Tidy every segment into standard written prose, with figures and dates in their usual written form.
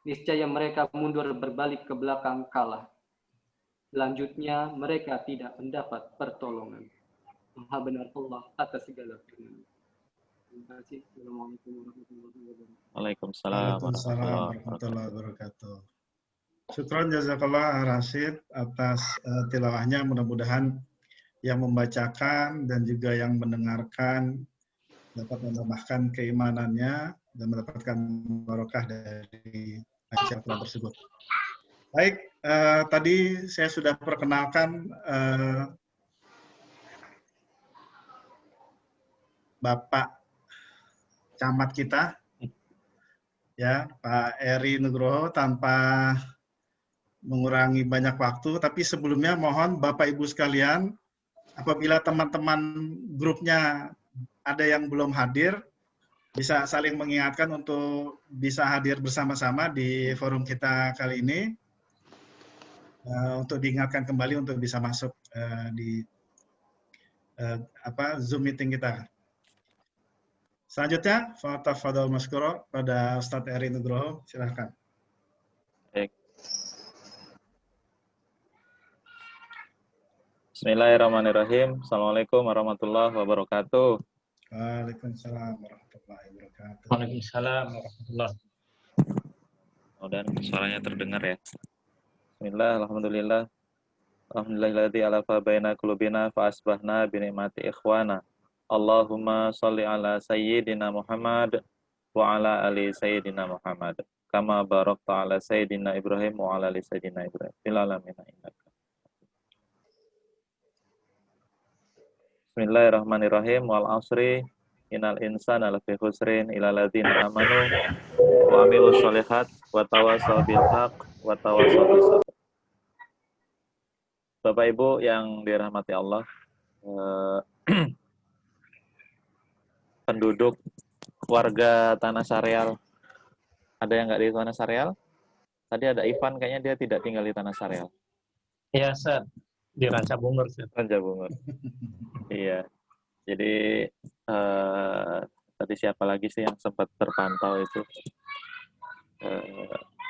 niscaya mereka mundur berbalik ke belakang kalah. Selanjutnya mereka tidak mendapat pertolongan. Maha benar Allah atas segala firman. Terima kasih. Assalamualaikum warahmatullahi wabarakatuh. Waalaikumsalam warahmatullahi wabarakatuh. Syukran jazakallah Rashid atas tilawahnya. Mudah-mudahan yang membacakan dan juga yang mendengarkan dapat menambahkan keimanannya dan mendapatkan barokah dari acara tersebut. Baik, tadi saya sudah perkenalkan Bapak Camat kita, ya Pak Eri Nugroho, tanpa mengurangi banyak waktu. Tapi sebelumnya mohon Bapak Ibu sekalian, apabila teman-teman grupnya ada yang belum hadir, bisa saling mengingatkan untuk bisa hadir bersama-sama di forum kita kali ini, untuk diingatkan kembali untuk bisa masuk di Zoom meeting kita. Selanjutnya, Fatafadol Maskuro pada Ustadz Eri Nugroho, silahkan. Baik. Bismillahirrahmanirrahim. Assalamualaikum warahmatullahi wabarakatuh. Waalaikumsalam warahmatullahi wabarakatuh. Waalaikumsalam warahmatullahi wabarakatuh. Mudah suaranya terdengar ya. Bismillah, alhamdulillah. Alhamdulillahilladzi alafa baina qulubina fa asbahna bi ni'mati ikhwana. Allahumma shalli ala sayyidina Muhammad wa ala ali sayyidina Muhammad. Kama barakta ala sayyidina Ibrahim wa ala ali sayyidina Ibrahim fil alamin innaka. Bismillahirrahmanirrahim. Wal asri innal insana lafi khusrin illa alladziina amanu wa amilus sholihat wa tawassaw bil haqq wa tawassaw bis sabr. Bapak Ibu yang dirahmati Allah, penduduk warga Tanah Sareal, ada yang nggak di Tanah Sareal? Tadi ada Ivan, kayaknya dia tidak tinggal di Tanah Sareal. Iya, Ustaz. Di Ranca Bungur, Ustaz. Ranca Bungur. Iya. Jadi tadi siapa lagi sih yang sempat terpantau itu?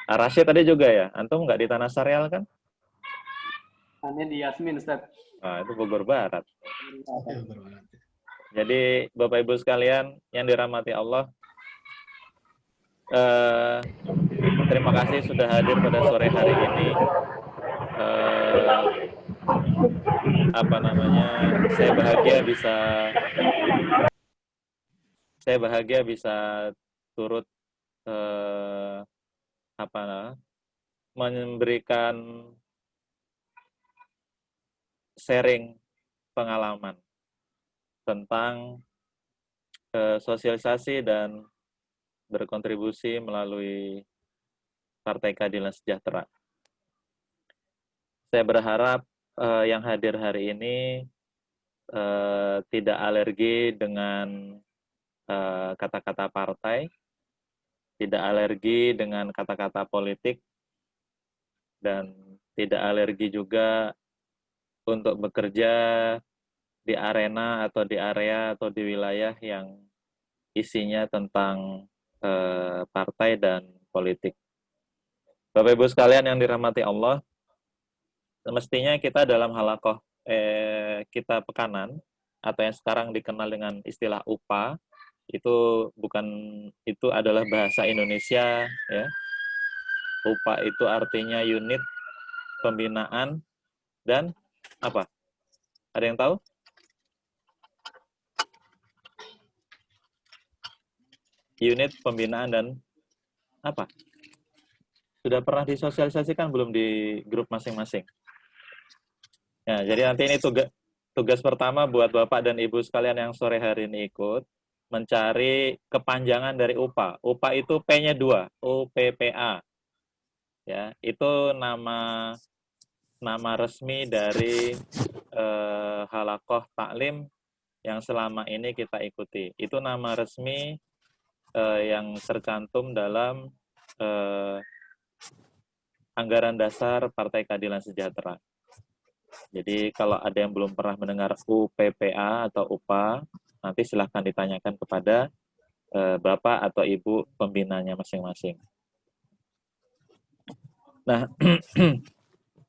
Rashid tadi juga ya? Antum nggak di Tanah Sareal kan? Hanya di Yasmin, Ustaz. Itu Bogor Barat. Jadi Bapak Ibu sekalian yang dirahmati Allah, terima kasih sudah hadir pada sore hari ini. Saya bahagia bisa turut memberikan sharing pengalaman tentang sosialisasi dan berkontribusi melalui Partai Keadilan Sejahtera. Saya berharap yang hadir hari ini tidak alergi dengan kata-kata partai, tidak alergi dengan kata-kata politik, dan tidak alergi juga untuk bekerja di arena atau di area atau di wilayah yang isinya tentang partai dan politik. Bapak Ibu sekalian yang dirahmati Allah, semestinya kita dalam halakoh kita pekanan atau yang sekarang dikenal dengan istilah UPA, itu adalah bahasa Indonesia ya. UPA itu artinya unit pembinaan dan apa? Ada yang tahu? Unit pembinaan dan apa? Sudah pernah disosialisasikan belum di grup masing-masing? Ya, jadi nanti ini tugas pertama buat Bapak dan Ibu sekalian yang sore hari ini ikut, mencari kepanjangan dari UPA. UPA itu P-nya 2, UPPA. Ya, itu nama resmi dari halakoh taklim yang selama ini kita ikuti. Itu nama resmi yang tercantum dalam anggaran dasar Partai Keadilan Sejahtera. Jadi kalau ada yang belum pernah mendengar UPPA atau UPA, nanti silahkan ditanyakan kepada Bapak atau Ibu pembinanya masing-masing. Nah,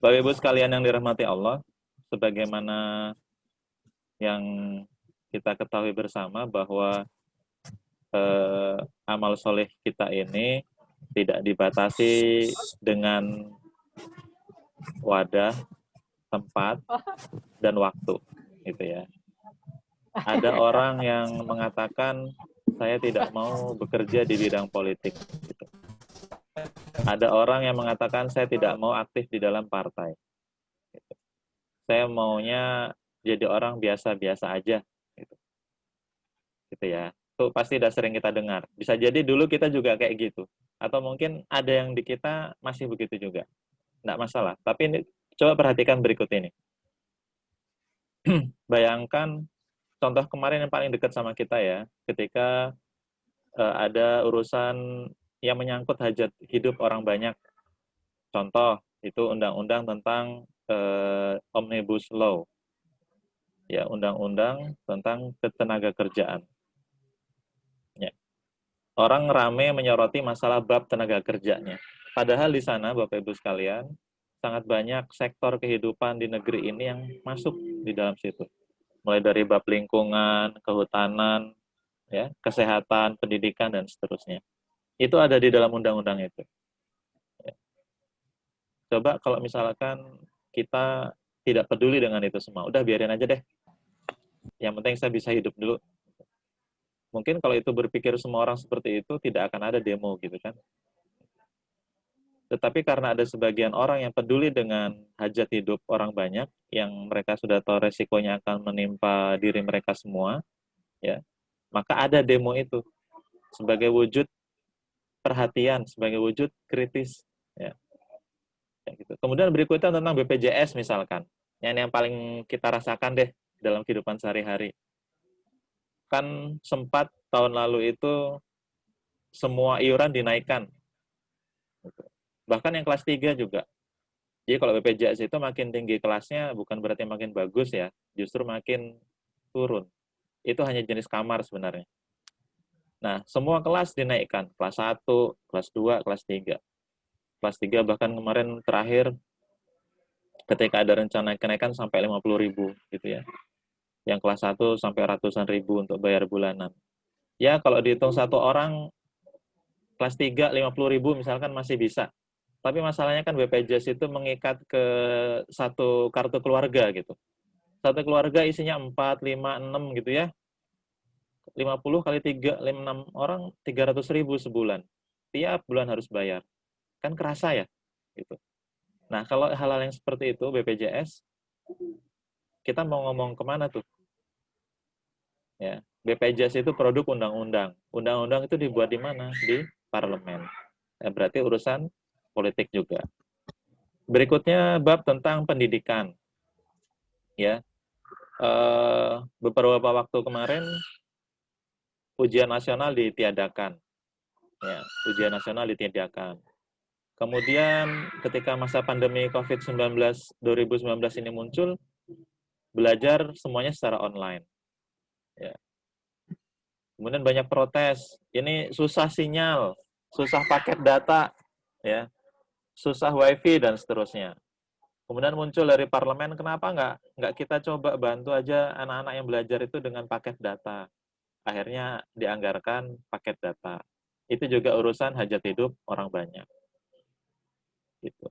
Bapak Ibu sekalian yang dirahmati Allah, sebagaimana yang kita ketahui bersama bahwa amal soleh kita ini tidak dibatasi dengan wadah, tempat, dan waktu, gitu ya. Ada orang yang mengatakan saya tidak mau bekerja di bidang politik. Gitu. Ada orang yang mengatakan saya tidak mau aktif di dalam partai. Gitu. Saya maunya jadi orang biasa-biasa aja. Gitu ya. Itu pasti udah sering kita dengar. Bisa jadi dulu kita juga kayak gitu. Atau mungkin ada yang di kita masih begitu juga. Nggak masalah. Tapi ini, coba perhatikan berikut ini. Bayangkan contoh kemarin yang paling dekat sama kita ya, ketika ada urusan yang menyangkut hajat hidup orang banyak. Contoh, itu undang-undang tentang Omnibus Law. Ya, undang-undang tentang ketenagakerjaan. Ya. Orang rame menyoroti masalah bab tenaga kerjanya. Padahal di sana, Bapak Ibu sekalian, sangat banyak sektor kehidupan di negeri ini yang masuk di dalam situ. Mulai dari bab lingkungan, kehutanan, ya, kesehatan, pendidikan, dan seterusnya. Itu ada di dalam undang-undang itu. Ya. Coba kalau misalkan kita tidak peduli dengan itu semua, udah biarin aja deh. Yang penting saya bisa hidup dulu. Mungkin kalau itu berpikir semua orang seperti itu, tidak akan ada demo gitu kan. Tetapi karena ada sebagian orang yang peduli dengan hajat hidup orang banyak, yang mereka sudah tahu resikonya akan menimpa diri mereka semua, ya, maka ada demo itu sebagai wujud perhatian, sebagai wujud kritis. Ya. Ya, gitu. Kemudian berikutnya tentang BPJS misalkan, yang paling kita rasakan deh dalam kehidupan sehari-hari. Kan sempat tahun lalu itu semua iuran dinaikkan. Bahkan yang kelas 3 juga. Jadi kalau BPJS itu makin tinggi kelasnya bukan berarti makin bagus ya, justru makin turun. Itu hanya jenis kamar sebenarnya. Nah, semua kelas dinaikkan, kelas 1, kelas 2, kelas 3. Kelas 3 bahkan kemarin terakhir ketika ada rencana kenaikan sampai 50.000 gitu ya. Yang kelas 1 sampai ratusan ribu untuk bayar bulanan. Ya, kalau dihitung satu orang kelas 3 50.000 misalkan masih bisa. Tapi masalahnya kan BPJS itu mengikat ke satu kartu keluarga gitu. Satu keluarga isinya 4, 5, 6 gitu ya. 50 kali 3, 6 orang 300.000 sebulan. Tiap bulan harus bayar. Kan kerasa ya. Gitu. Nah, kalau hal-hal yang seperti itu BPJS, kita mau ngomong kemana tuh? Ya, BPJS itu produk undang-undang. Undang-undang itu dibuat di mana? Di parlemen. Ya, berarti urusan politik juga. Berikutnya bab tentang pendidikan. Ya, beberapa waktu kemarin ujian nasional ditiadakan. Ya, ujian nasional ditiadakan. Kemudian ketika masa pandemi COVID-19 2019 ini muncul, belajar semuanya secara online. Ya. Kemudian banyak protes. Ini susah sinyal, susah paket data, ya, susah wifi dan seterusnya. Kemudian muncul dari parlemen, kenapa nggak kita coba bantu aja anak-anak yang belajar itu dengan paket data. Akhirnya dianggarkan paket data. Itu juga urusan hajat hidup orang banyak. Gitu.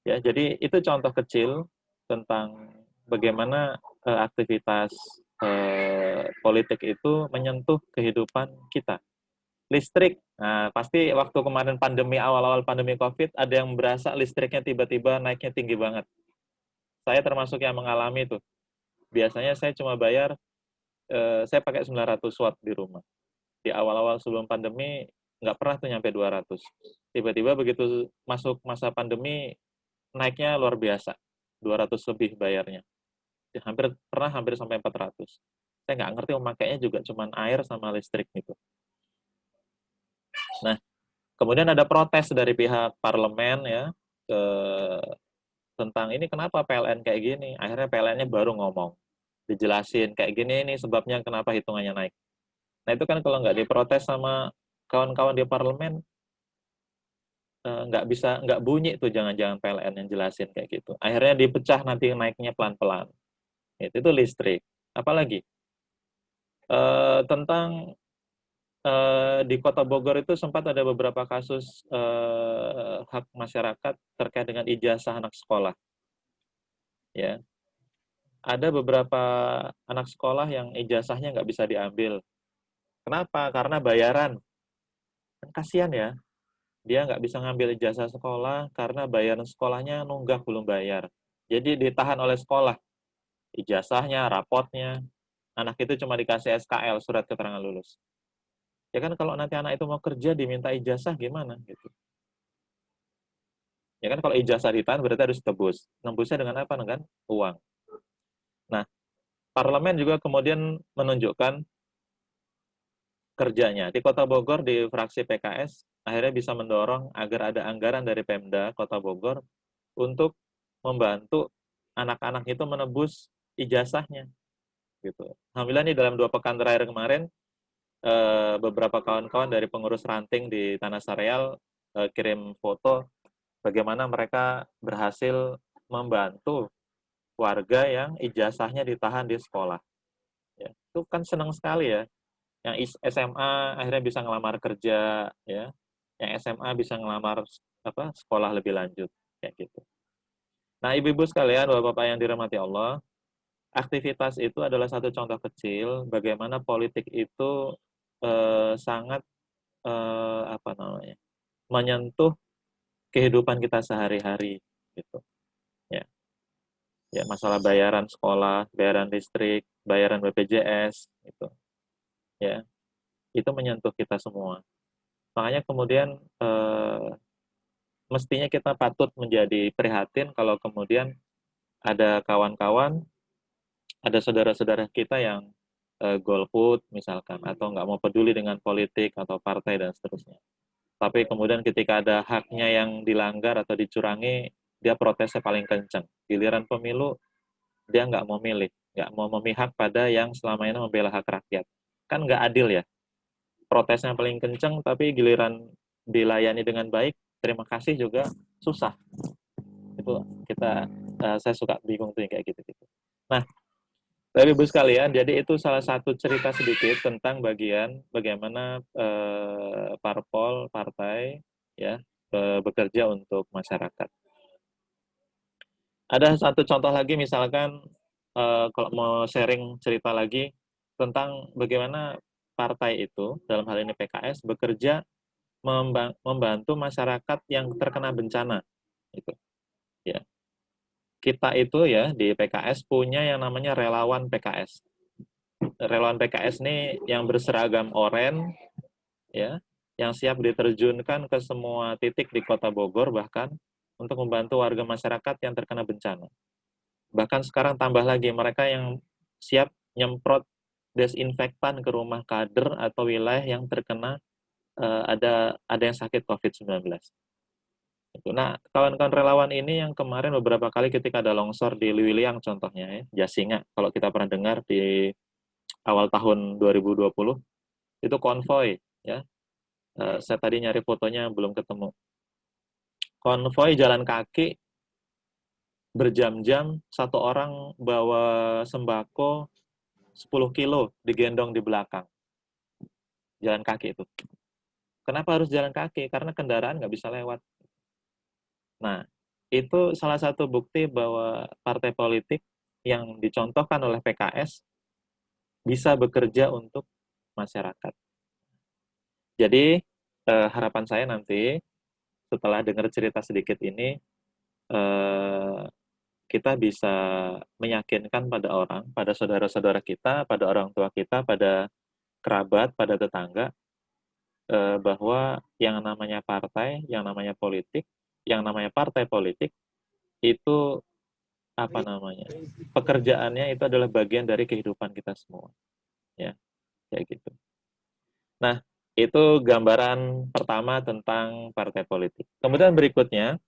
Ya, jadi itu contoh kecil tentang bagaimana aktivitas politik itu menyentuh kehidupan kita. Listrik, nah, pasti waktu kemarin pandemi, awal-awal pandemi COVID, ada yang berasa listriknya tiba-tiba naiknya tinggi banget. Saya termasuk yang mengalami itu. Biasanya saya cuma bayar, saya pakai 900 watt di rumah. Di awal-awal sebelum pandemi, nggak pernah tuh nyampe 200. Tiba-tiba begitu masuk masa pandemi, naiknya luar biasa. 200 lebih bayarnya. Hampir sampai 400. Saya nggak ngerti memakainya juga cuma air sama listrik gitu. Nah, kemudian ada protes dari pihak parlemen ya tentang ini kenapa PLN kayak gini. Akhirnya PLN-nya baru ngomong, dijelasin kayak gini ini sebabnya kenapa hitungannya naik. Nah itu kan kalau nggak diprotes sama kawan-kawan di parlemen, nggak bunyi tuh jangan-jangan PLN yang jelasin kayak gitu. Akhirnya dipecah nanti naiknya pelan-pelan. Itu listrik. Apalagi tentang di Kota Bogor itu sempat ada beberapa kasus hak masyarakat terkait dengan ijazah anak sekolah. Ya, ada beberapa anak sekolah yang ijazahnya nggak bisa diambil. Kenapa? Karena bayaran. Kan kasihan ya, dia nggak bisa ngambil ijazah sekolah karena bayaran sekolahnya nunggak belum bayar. Jadi ditahan oleh sekolah, ijazahnya, rapotnya. Anak itu cuma dikasih SKL, surat keterangan lulus. Ya kan kalau nanti anak itu mau kerja diminta ijazah gimana gitu. Ya kan kalau ijazah ditahan berarti harus tebus. Nembusnya dengan apa? Dengan uang. Nah, parlemen juga kemudian menunjukkan kerjanya. Di Kota Bogor, di fraksi PKS, akhirnya bisa mendorong agar ada anggaran dari Pemda Kota Bogor untuk membantu anak-anak itu menebus ijazahnya. Gitu. Alhamdulillah nih dalam 2 pekan terakhir kemarin, beberapa kawan-kawan dari pengurus ranting di Tanah Sareal kirim foto bagaimana mereka berhasil membantu warga yang ijazahnya ditahan di sekolah. Ya, itu kan senang sekali ya. Yang SMA akhirnya bisa ngelamar kerja, ya. Yang SMA bisa ngelamar sekolah lebih lanjut, kayak gitu. Nah, ibu-ibu sekalian, bapak-bapak yang dirahmati Allah, aktivitas itu adalah satu contoh kecil bagaimana politik itu sangat menyentuh kehidupan kita sehari-hari, gitu. Ya. Ya, masalah bayaran sekolah, bayaran listrik, bayaran BPJS, gitu. Ya, itu menyentuh kita semua. Makanya kemudian mestinya kita patut menjadi prihatin kalau kemudian ada kawan-kawan, ada saudara-saudara kita yang golput misalkan, atau nggak mau peduli dengan politik atau partai dan seterusnya. Tapi kemudian ketika ada haknya yang dilanggar atau dicurangi, dia protesnya paling kencang. Giliran pemilu, dia nggak mau milih, nggak mau memihak pada yang selama ini membela hak rakyat. Kan nggak adil ya. Protesnya paling kencang, tapi giliran dilayani dengan baik, terima kasih juga susah. Itu saya suka bingung tuh yang kayak gitu-gitu. Nah, Bapak Ibu sekalian, jadi itu salah satu cerita sedikit tentang bagaimana parpol, partai, ya, bekerja untuk masyarakat. Ada satu contoh lagi, misalkan kalau mau sharing cerita lagi tentang bagaimana partai itu, dalam hal ini PKS, bekerja membantu masyarakat yang terkena bencana. Itu, ya. Kita itu ya di PKS punya yang namanya relawan PKS. Relawan PKS ini yang berseragam oranye, ya, yang siap diterjunkan ke semua titik di Kota Bogor bahkan untuk membantu warga masyarakat yang terkena bencana. Bahkan sekarang tambah lagi mereka yang siap nyemprot desinfektan ke rumah kader atau wilayah yang terkena ada yang sakit COVID-19. Nah, kawan-kawan relawan ini yang kemarin beberapa kali ketika ada longsor di Liwiliang contohnya ya, Jasinga, kalau kita pernah dengar di awal tahun 2020, itu konvoy ya. Saya tadi nyari fotonya belum ketemu. Konvoy jalan kaki berjam-jam, satu orang bawa sembako 10 kilo digendong di belakang. Jalan kaki itu. Kenapa harus jalan kaki? Karena kendaraan nggak bisa lewat. Nah, itu salah satu bukti bahwa partai politik yang dicontohkan oleh PKS bisa bekerja untuk masyarakat. Jadi, harapan saya nanti setelah dengar cerita sedikit ini, kita bisa meyakinkan pada orang, pada saudara-saudara kita, pada orang tua kita, pada kerabat, pada tetangga, bahwa yang namanya partai, yang namanya politik, yang namanya partai politik, itu pekerjaannya itu adalah bagian dari kehidupan kita semua. Ya, kayak gitu. Nah, itu gambaran pertama tentang partai politik. Kemudian berikutnya,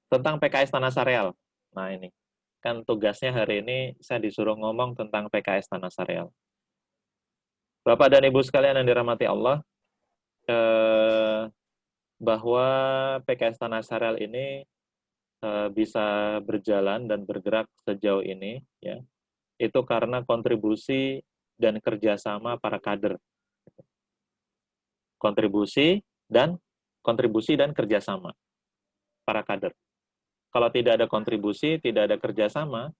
tentang PKS Tanah Sareal. Nah, ini. Kan tugasnya hari ini saya disuruh ngomong tentang PKS Tanah Sareal. Bapak dan Ibu sekalian yang dirahmati Allah, bahwa PKS Tanah Sareal ini bisa berjalan dan bergerak sejauh ini, ya, itu karena kontribusi dan kerjasama para kader. Kontribusi dan kerjasama para kader. Kalau tidak ada kontribusi, tidak ada kerjasama,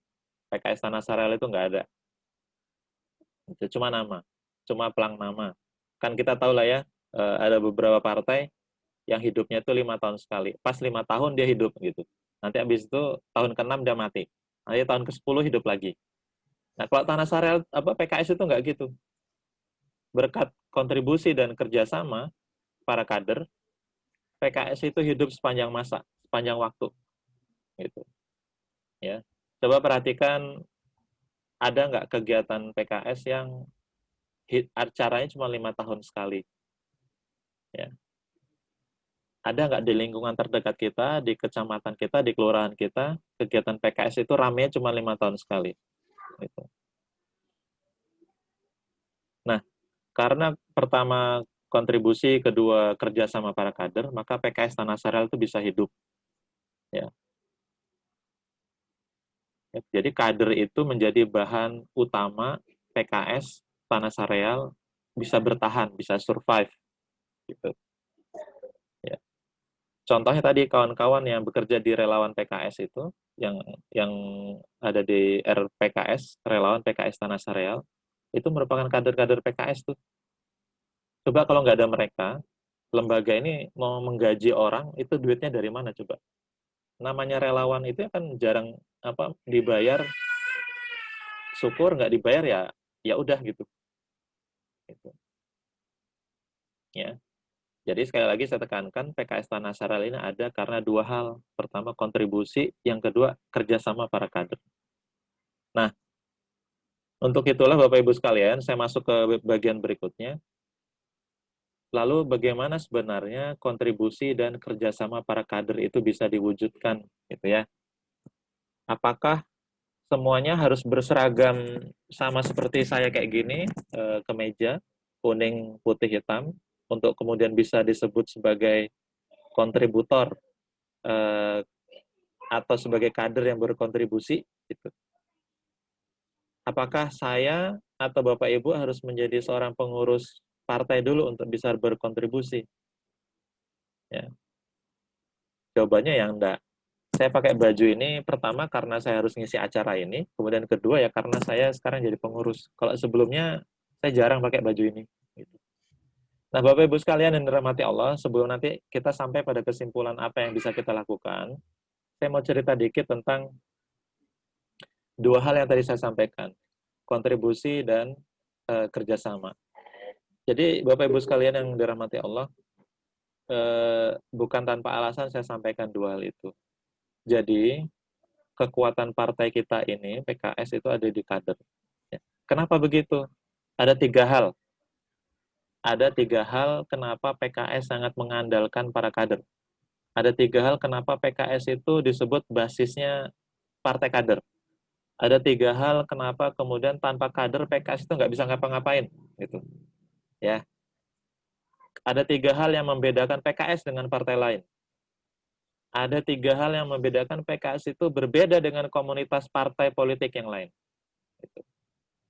PKS Tanah Sareal itu nggak ada. Itu cuma nama, cuma pelang nama. Kan kita tahu lah ya, ada beberapa partai yang hidupnya itu 5 tahun sekali. Pas 5 tahun dia hidup gitu. Nanti habis itu tahun ke-6 dia mati. Nanti tahun ke-10 hidup lagi. Nah, kalau Tanah Sareal PKS itu nggak gitu. Berkat kontribusi dan kerjasama para kader, PKS itu hidup sepanjang masa, sepanjang waktu. Gitu. Ya. Coba perhatikan, ada nggak kegiatan PKS yang acaranya cuma 5 tahun sekali? Ya. Ada nggak di lingkungan terdekat kita, di kecamatan kita, di kelurahan kita, kegiatan PKS itu ramenya cuma 5 tahun sekali. Gitu. Nah, karena pertama kontribusi, kedua kerjasama para kader, maka PKS Tanah Sareal itu bisa hidup. Ya. Jadi kader itu menjadi bahan utama PKS Tanah Sareal bisa bertahan, bisa survive. Gitu. Ya. Contohnya tadi kawan-kawan yang bekerja di relawan PKS itu, yang ada di RPKS, relawan PKS Tanah Sareal, itu merupakan kader-kader PKS tuh. Coba kalau nggak ada mereka, lembaga ini mau menggaji orang, itu duitnya dari mana coba? Namanya relawan itu kan jarang dibayar, syukur, nggak dibayar ya udah gitu. Ya. Jadi sekali lagi saya tekankan, PKS Tanah Sareal ini ada karena dua hal. Pertama kontribusi, yang kedua kerjasama para kader. Nah, untuk itulah Bapak Ibu sekalian, saya masuk ke bagian berikutnya. Lalu bagaimana sebenarnya kontribusi dan kerjasama para kader itu bisa diwujudkan, gitu ya? Apakah semuanya harus berseragam sama seperti saya kayak gini, kemeja, kuning, putih, hitam, untuk kemudian bisa disebut sebagai kontributor atau sebagai kader yang berkontribusi? Gitu. Apakah saya atau Bapak Ibu harus menjadi seorang pengurus partai dulu untuk bisa berkontribusi? Ya. Jawabannya yang enggak. Saya pakai baju ini pertama karena saya harus ngisi acara ini, kemudian kedua ya karena saya sekarang jadi pengurus. Kalau sebelumnya saya jarang pakai baju ini. Gitu. Nah, Bapak Ibu sekalian yang dirahmati Allah, sebelum nanti kita sampai pada kesimpulan apa yang bisa kita lakukan, saya mau cerita dikit tentang dua hal yang tadi saya sampaikan, kontribusi dan kerjasama. Jadi Bapak Ibu sekalian yang dirahmati Allah, bukan tanpa alasan saya sampaikan dua hal itu. Jadi kekuatan partai kita ini, PKS itu ada di kader. Kenapa begitu? Ada 3 hal. Ada 3 hal kenapa PKS sangat mengandalkan para kader. Ada 3 hal kenapa PKS itu disebut basisnya partai kader. Ada 3 hal kenapa kemudian tanpa kader PKS itu nggak bisa ngapa-ngapain. Gitu. Ya. Ada 3 hal yang membedakan PKS dengan partai lain. Ada 3 hal yang membedakan PKS itu berbeda dengan komunitas partai politik yang lain. Gitu.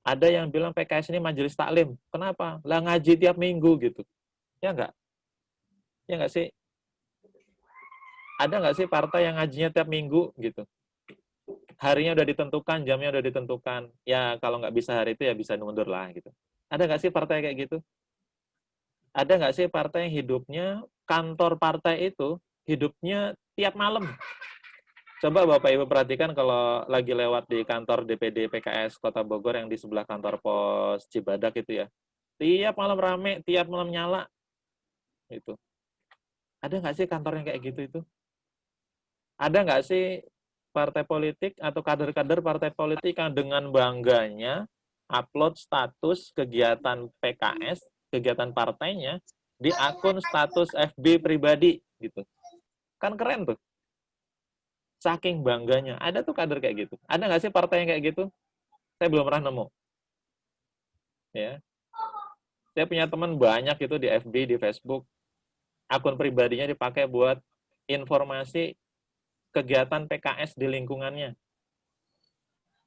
Ada yang bilang PKS ini majelis taklim. Kenapa? Lah ngaji tiap minggu gitu. Ya enggak? Ya enggak sih? Ada enggak sih partai yang ngajinya tiap minggu gitu? Harinya udah ditentukan, jamnya udah ditentukan. Ya kalau nggak bisa hari itu ya bisa mundur lah gitu. Ada nggak sih partai kayak gitu? Ada nggak sih partai yang hidupnya, kantor partai itu hidupnya tiap malam? Coba Bapak Ibu perhatikan kalau lagi lewat di kantor DPD PKS Kota Bogor yang di sebelah kantor pos Cibadak itu ya. Tiap malam rame, tiap malam nyala. Itu. Ada nggak sih kantor yang kayak gitu itu? Ada nggak sih partai politik atau kader-kader partai politik yang dengan bangganya upload status kegiatan PKS, kegiatan partainya, di akun status FB pribadi gitu. Kan keren tuh. Saking bangganya. Ada tuh kader kayak gitu. Ada nggak sih partai yang kayak gitu? Saya belum pernah nemu. Ya. Saya punya teman banyak itu di FB, di Facebook. akun pribadinya dipakai buat informasi kegiatan PKS di lingkungannya.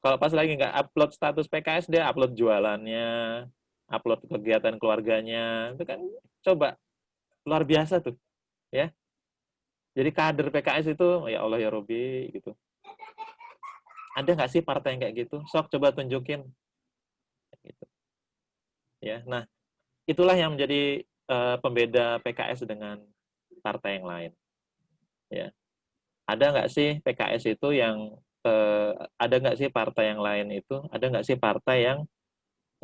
Kalau pas lagi nggak upload status PKS, dia upload jualannya, upload kegiatan keluarganya. Itu kan coba, luar biasa tuh. Ya. Jadi kader PKS itu, ya Allah ya Robi, gitu. Ada nggak sih partai yang kayak gitu? Sok coba tunjukin. Gitu. Ya, nah itulah yang menjadi pembeda PKS dengan partai yang lain. Ya. Ada nggak sih PKS itu yang ada nggak sih partai yang lain itu? Ada nggak sih partai yang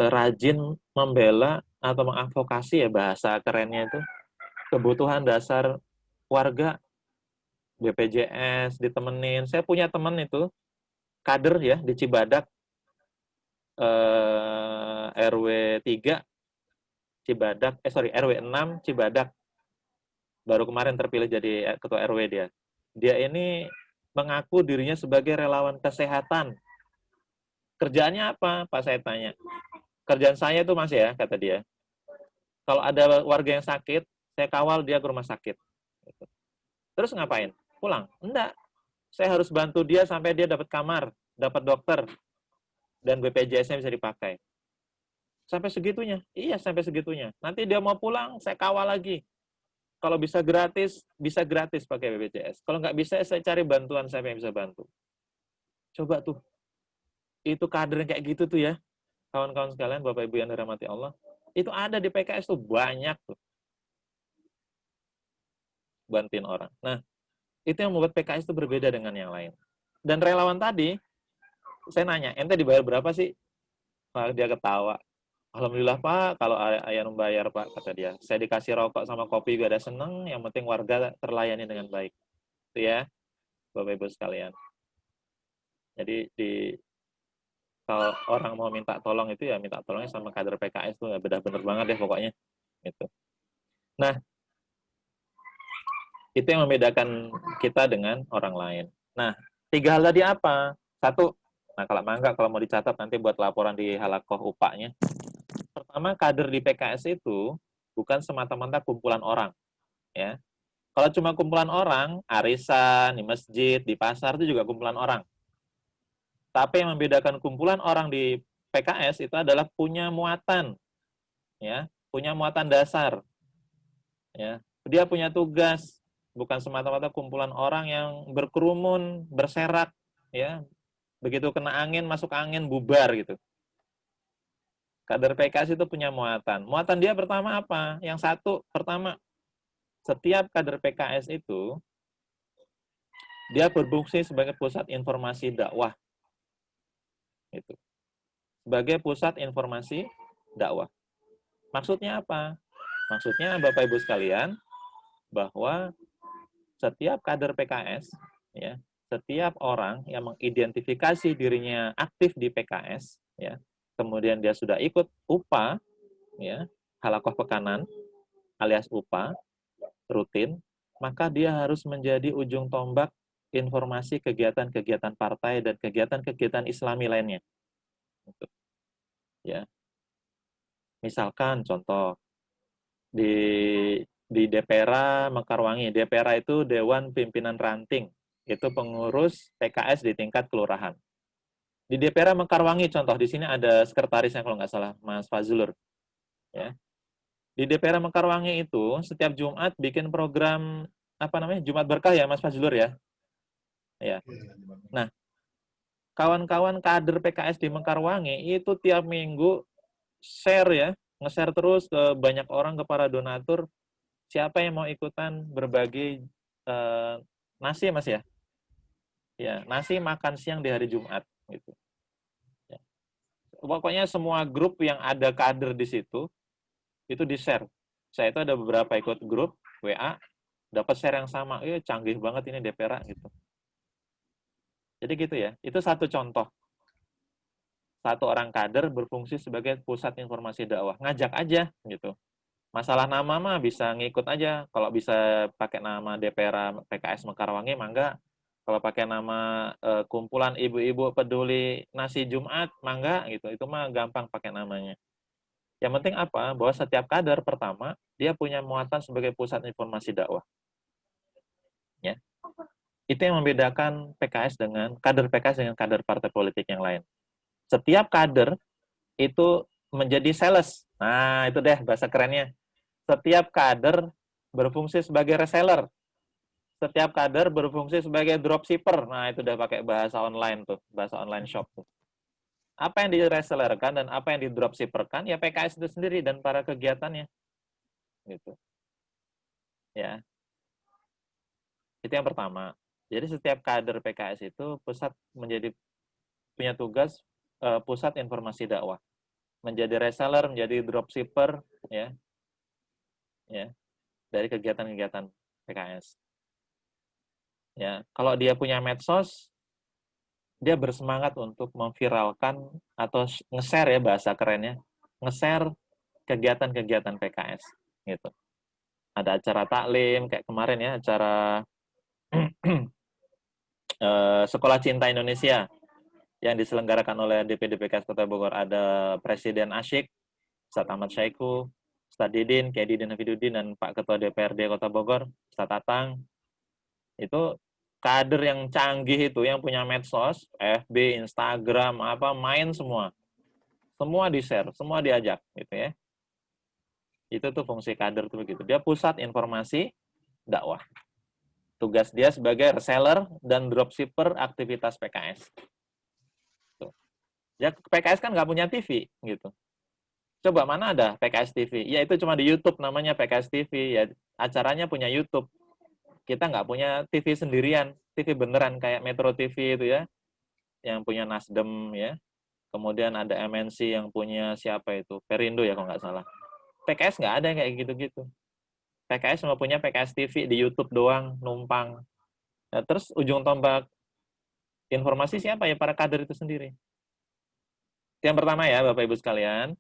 rajin membela atau mengadvokasi, ya bahasa kerennya itu, kebutuhan dasar warga, BPJS ditemenin. Saya punya teman itu kader ya di Cibadak, RW 3 Cibadak, RW 6 Cibadak. Baru kemarin terpilih jadi ketua RW dia. Dia ini mengaku dirinya sebagai relawan kesehatan. Kerjaannya apa, Pak, saya tanya. Kerjaan saya itu, Mas, ya, kata dia. Kalau ada warga yang sakit, saya kawal dia ke rumah sakit. Terus ngapain? Pulang? Enggak. Saya harus bantu dia sampai dia dapat kamar, dapat dokter, dan BPJS-nya bisa dipakai. Sampai segitunya? Iya, sampai segitunya. Nanti dia mau pulang, saya kawal lagi. Kalau bisa gratis pakai BPJS. Kalau nggak bisa, saya cari bantuan siapa yang bisa bantu. Coba tuh. Itu kader kayak gitu tuh ya. Kawan-kawan sekalian, Bapak Ibu yang dirahmati Allah. Itu ada di PKS tuh, banyak tuh. Bantuin orang. Nah, itu yang membuat PKS itu berbeda dengan yang lain. Dan relawan tadi, saya nanya, ente dibayar berapa sih? Pak, dia ketawa. Alhamdulillah Pak, kalau ayah membayar Pak, kata dia. Saya dikasih rokok sama kopi juga ada seneng, yang penting warga terlayani dengan baik. Itu ya, Bapak Ibu sekalian. Jadi kalau orang mau minta tolong itu ya minta tolongnya sama kader PKS tuh ya benar-benar banget deh pokoknya. Gitu. Nah, itu yang membedakan kita dengan orang lain. Nah, 3 hal tadi apa? 1, nah kalau mau dicatat nanti buat laporan di halakoh UPA-nya. Pertama, kader di PKS itu bukan semata-mata kumpulan orang, ya. Kalau cuma kumpulan orang, arisan di masjid, di pasar itu juga kumpulan orang. Tapi yang membedakan kumpulan orang di PKS itu adalah punya muatan, ya, punya muatan dasar, ya. Dia punya tugas, bukan semata-mata kumpulan orang yang berkerumun, berserak, ya. Begitu kena angin, masuk angin, bubar gitu. Kader PKS itu punya muatan. Muatan dia pertama apa? Yang satu, pertama, setiap kader PKS itu, dia berfungsi sebagai pusat informasi dakwah. Itu. Sebagai pusat informasi dakwah. Maksudnya apa? Maksudnya Bapak Ibu sekalian, bahwa setiap kader PKS, ya, setiap orang yang mengidentifikasi dirinya aktif di PKS, ya, kemudian dia sudah ikut UPA, ya, halakoh pekanan, alias UPA, rutin, maka dia harus menjadi ujung tombak informasi kegiatan-kegiatan partai dan kegiatan-kegiatan Islami lainnya. Ya, misalkan contoh di DPRA Mekarwangi, DPRA itu Dewan Pimpinan Ranting, itu pengurus PKS di tingkat kelurahan. Di DPRA Mekarwangi contoh, di sini ada sekretarisnya kalau nggak salah, Mas Fazlur. Ya. Di DPRA Mekarwangi itu setiap Jumat bikin program apa namanya, Jumat Berkah ya Mas Fazlur ya. Ya. Nah, kawan-kawan kader PKS di Mekarwangi itu tiap minggu share ya, nge-share terus ke banyak orang, ke para donatur, siapa yang mau ikutan berbagi nasi Mas ya? Ya, nasi makan siang di hari Jumat gitu. Ya. Pokoknya semua grup yang ada kader di situ itu di-share. Saya itu ada beberapa ikut grup WA, dapat share yang sama. Canggih banget ini DPRA gitu. Jadi gitu ya. Itu satu contoh. Satu orang kader berfungsi sebagai pusat informasi dakwah. Ngajak aja gitu. Masalah nama mah bisa ngikut aja. Kalau bisa pakai nama DPRA PKS Mekarwangi, mangga. Kalau pakai nama kumpulan ibu-ibu peduli nasi Jumat, mangga gitu. Itu mah gampang pakai namanya. Yang penting apa? Bahwa setiap kader pertama, dia punya muatan sebagai pusat informasi dakwah. Ya. Itu yang membedakan PKS dengan kader PKS dengan kader partai politik yang lain. Setiap kader itu menjadi sales. Nah, itu deh bahasa kerennya. Setiap kader berfungsi sebagai reseller. Setiap kader berfungsi sebagai dropshipper. Nah, itu udah pakai bahasa online tuh, bahasa online shop tuh. Apa yang diresellerkan dan apa yang didropshipperkan ya PKS itu sendiri dan para kegiatannya. Gitu. Ya. Itu yang pertama. Jadi setiap kader PKS itu punya tugas pusat informasi dakwah. Menjadi reseller, menjadi dropshipper ya. Ya. Dari kegiatan-kegiatan PKS. Ya, kalau dia punya medsos, dia bersemangat untuk memviralkan atau nge-share ya bahasa kerennya, nge-share kegiatan-kegiatan PKS gitu. Ada acara taklim kayak kemarin ya, acara Sekolah Cinta Indonesia yang diselenggarakan oleh DPD PKS Kota Bogor. Ada Presiden Asyik, Ustadz Ahmad Syaiqo, Ustadz Didin, Kiai Didin Hafidudin, dan Pak Ketua DPRD Kota Bogor, Ustadz Tatang. Itu kader yang canggih itu, yang punya medsos, FB, Instagram, apa, main semua. Semua di-share, semua diajak, gitu ya. Itu tuh fungsi kader tuh begitu. Dia pusat informasi dakwah. Tugas dia sebagai reseller dan dropshipper aktivitas PKS. Tuh. Ya, PKS kan nggak punya TV, gitu. Coba mana ada PKS TV? Ya itu cuma di YouTube namanya PKS TV. Ya acaranya punya YouTube. Kita nggak punya TV sendirian, TV beneran kayak Metro TV itu ya, yang punya Nasdem ya. Kemudian ada MNC yang punya siapa itu? Perindo ya kalau nggak salah. PKS nggak ada yang kayak gitu-gitu. PKS cuma punya PKS TV di YouTube doang, numpang. Nah, terus ujung tombak informasi siapa ya? Para kader itu sendiri. Yang pertama ya, Bapak Ibu sekalian,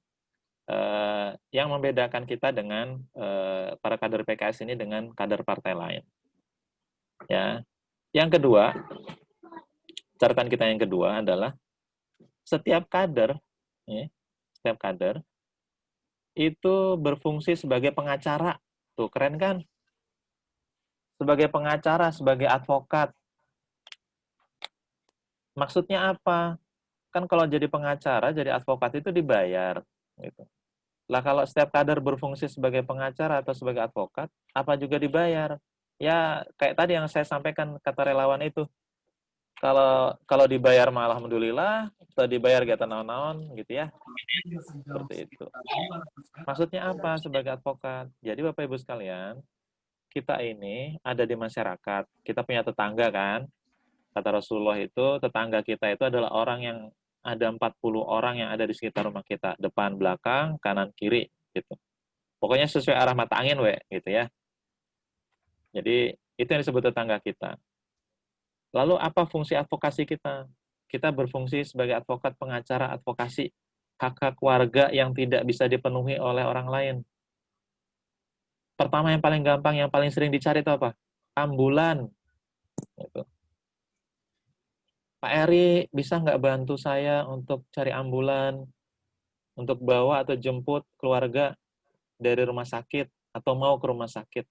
yang membedakan kita dengan para kader PKS ini dengan kader partai lain. Ya, yang kedua, catatan kita yang kedua adalah setiap kader, ya, setiap kader itu berfungsi sebagai pengacara. Tuh keren kan? Sebagai pengacara, sebagai advokat. Maksudnya apa? Kan kalau jadi pengacara, jadi advokat itu dibayar. Gitu. Lah kalau setiap kader berfungsi sebagai pengacara atau sebagai advokat, apa juga dibayar? Ya kayak tadi yang saya sampaikan kata relawan itu. Kalau dibayar malah alhamdulillah, atau dibayar gak naon-naon gitu ya. Seperti itu. Maksudnya apa sebagai advokat? Jadi Bapak Ibu sekalian, kita ini ada di masyarakat, kita punya tetangga kan. Kata Rasulullah itu, tetangga kita itu adalah orang yang ada 40 orang yang ada di sekitar rumah kita, depan, belakang, kanan, kiri gitu. Pokoknya sesuai arah mata angin gitu ya. Jadi itu yang disebut tetangga kita. Lalu apa fungsi advokasi kita? Kita berfungsi sebagai advokat, pengacara, advokasi hak-hak warga yang tidak bisa dipenuhi oleh orang lain. Pertama yang paling gampang, yang paling sering dicari itu apa? Ambulan. Gitu. Pak Eri, bisa nggak bantu saya untuk cari ambulan, untuk bawa atau jemput keluarga dari rumah sakit, atau mau ke rumah sakit?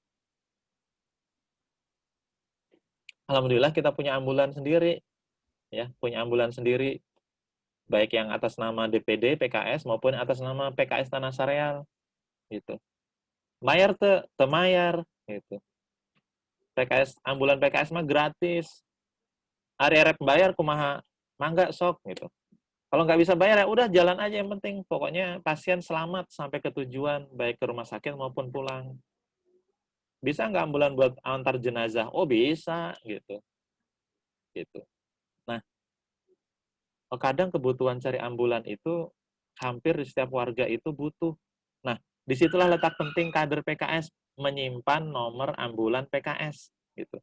Alhamdulillah kita punya ambulan sendiri. Ya, punya ambulan sendiri. Baik yang atas nama DPD, PKS, maupun atas nama PKS Tanah Sareal. Gitu. Mayar temayar. Gitu. PKS, ambulan PKS mah gratis. Hari-hari bayar kumaha, mangga sok gitu. Kalau nggak bisa bayar ya udah jalan aja, yang penting pokoknya pasien selamat sampai ke tujuan, baik ke rumah sakit maupun pulang. Bisa nggak ambulan buat antar jenazah? Oh bisa gitu. Gitu. Nah, kadang kebutuhan cari ambulan itu hampir di setiap warga itu butuh. Nah, disitulah letak penting kader PKS menyimpan nomor ambulan PKS gitu.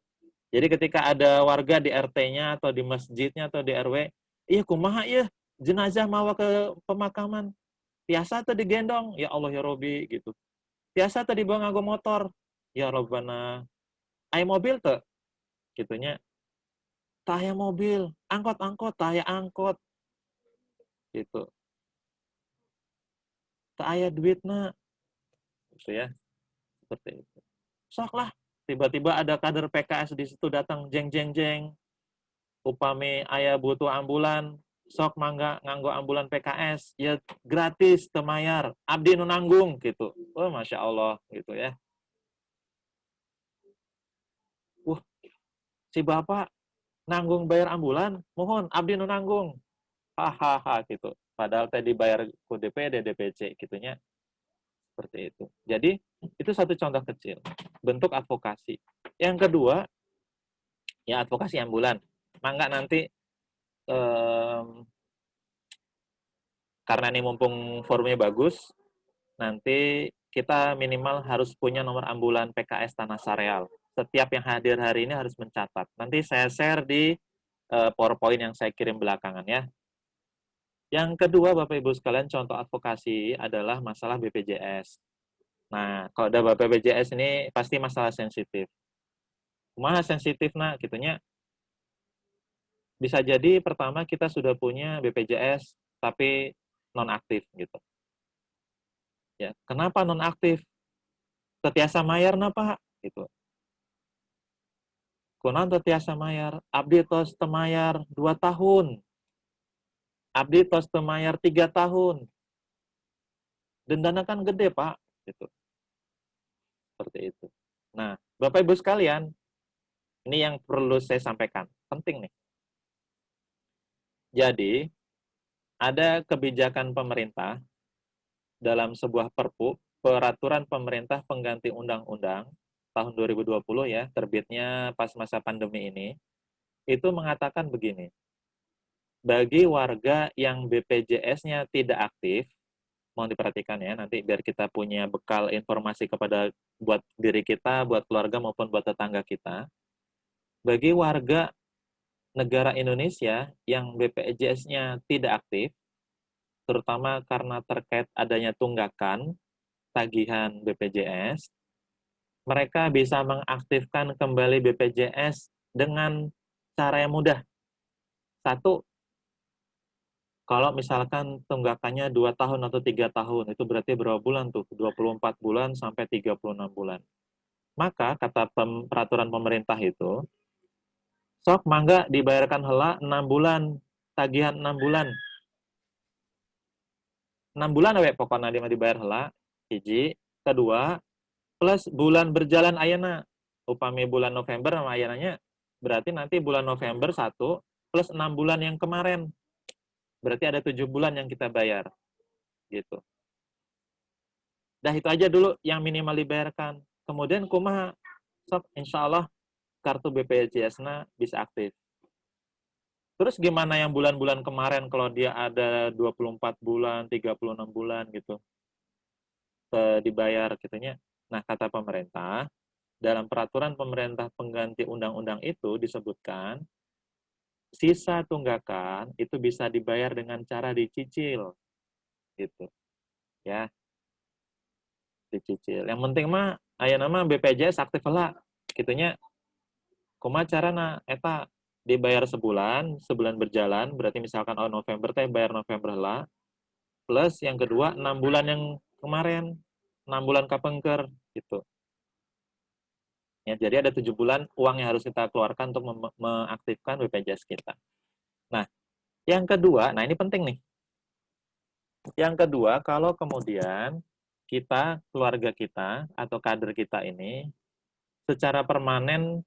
Jadi ketika ada warga di RT-nya atau di masjidnya atau di RW, iya kumaha ya jenazah mawa ke pemakaman. Tiasa tadi digendong, ya Allah ya Robi gitu. Tiasa tadi dibawa nganggo motor, ya Robbana. Aya mobil tuh, gitunya. Taya mobil, angkot, taya angkot. Gitu. tak aya duitna, gitu ya, seperti itu. Sok lah, tiba-tiba ada kader PKS di situ datang jeng jeng jeng, upami aya butuh ambulan, sok mangga nganggo ambulan PKS, ya gratis temayar, abdi nu nanggung gitu. Oh masya Allah gitu ya. Si bapak nanggung bayar ambulan, mohon abdi nu nanggung. Hahaha gitu. Padahal tadi bayar ku DPD, DPC gitunya. Seperti itu. Jadi, itu satu contoh kecil. Bentuk advokasi. Yang kedua, ya advokasi ambulan. Mangga nanti, karena ini mumpung forumnya bagus, nanti kita minimal harus punya nomor ambulan PKS Tanah Sareal. Setiap yang hadir hari ini harus mencatat. Nanti saya share di PowerPoint yang saya kirim belakangan ya. Yang kedua, Bapak Ibu sekalian, contoh advokasi adalah masalah BPJS. Nah, kalau ada BPJS ini pasti masalah sensitif. Kumaha sensitif nah, gitunya. Bisa jadi pertama kita sudah punya BPJS tapi nonaktif gitu. Ya, kenapa nonaktif? Tetiasa mayar na Pak gitu. Kunaon tetiasa mayar? Abdi tos temayar 2 tahun. Abdi tos temayar 3 tahun. Dendana kan gede, Pak, gitu. Seperti itu. Nah, Bapak Ibu sekalian, ini yang perlu saya sampaikan. Penting nih. Jadi, ada kebijakan pemerintah dalam sebuah Perpu, Peraturan Pemerintah Pengganti Undang-Undang tahun 2020 ya, terbitnya pas masa pandemi ini, itu mengatakan begini. Bagi warga yang BPJS-nya tidak aktif, mohon diperhatikan ya, nanti biar kita punya bekal informasi kepada buat diri kita, buat keluarga maupun buat tetangga kita. Bagi warga negara Indonesia yang BPJS-nya tidak aktif, terutama karena terkait adanya tunggakan tagihan BPJS, mereka bisa mengaktifkan kembali BPJS dengan cara yang mudah. Satu, kalau misalkan tunggakannya 2 tahun atau 3 tahun, itu berarti berapa bulan tuh? 24 bulan sampai 36 bulan. Maka, kata peraturan pemerintah itu, sok mangga dibayarkan heula 6 bulan, tagihan 6 bulan. 6 bulan we pokoknya dia dibayar heula, hiji. Kedua, plus bulan berjalan ayeuna. Upami bulan November sama ayeunanya, berarti nanti bulan November 1 plus 6 bulan yang kemarin. Berarti ada 7 bulan yang kita bayar. Gitu. Dah itu aja dulu yang minimal dibayarkan. Kemudian kumaha, sok insya Allah kartu BPJS-na bisa aktif. Terus gimana yang bulan-bulan kemarin kalau dia ada 24 bulan, 36 bulan gitu, dibayar gitunya. Nah, kata pemerintah, dalam peraturan pemerintah pengganti undang-undang itu disebutkan, sisa tunggakan itu bisa dibayar dengan cara dicicil. Gitu. Ya. Dicicil. Yang penting mah aya nama BPJS aktif heula. Gitunya. Kumaha carana eta dibayar sebulan, sebulan berjalan, berarti misalkan November teh bayar November heula. Plus yang kedua 6 bulan yang kemarin, 6 bulan kapengker gitu. Ya, jadi ada 7 bulan uang yang harus kita keluarkan untuk mengaktifkan BPJS kita. Nah, yang kedua, nah ini penting nih. Yang kedua, kalau kemudian kita, keluarga kita, atau kader kita ini secara permanen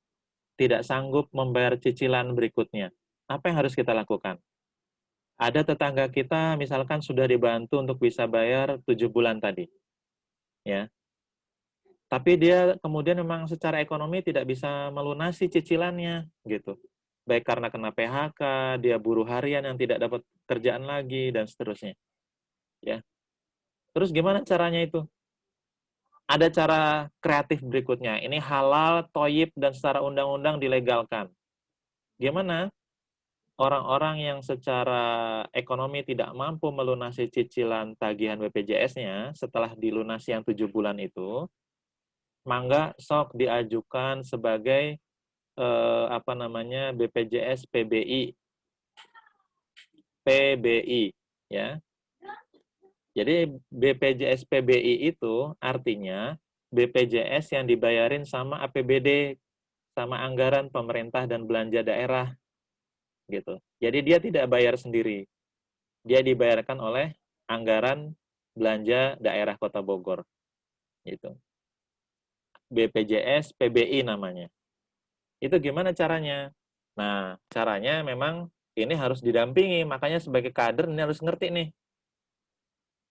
tidak sanggup membayar cicilan berikutnya, apa yang harus kita lakukan? Ada tetangga kita misalkan sudah dibantu untuk bisa bayar 7 bulan tadi. Ya. Tapi dia kemudian memang secara ekonomi tidak bisa melunasi cicilannya gitu. Baik karena kena PHK, dia buruh harian yang tidak dapat kerjaan lagi dan seterusnya. Ya. Terus gimana caranya itu? Ada cara kreatif berikutnya. Ini halal, toyib, dan secara undang-undang dilegalkan. Gimana? Orang-orang yang secara ekonomi tidak mampu melunasi cicilan tagihan BPJS-nya setelah dilunasi yang 7 bulan itu, mangga sok diajukan sebagai BPJS PBI, PBI, ya. Jadi BPJS PBI itu artinya BPJS yang dibayarin sama APBD, sama anggaran pemerintah dan belanja daerah gitu. Jadi dia tidak bayar sendiri. Dia dibayarkan oleh anggaran belanja daerah Kota Bogor gitu. BPJS PBI namanya. Itu gimana caranya? Nah, caranya memang ini harus didampingi, makanya sebagai kader ini harus ngerti nih.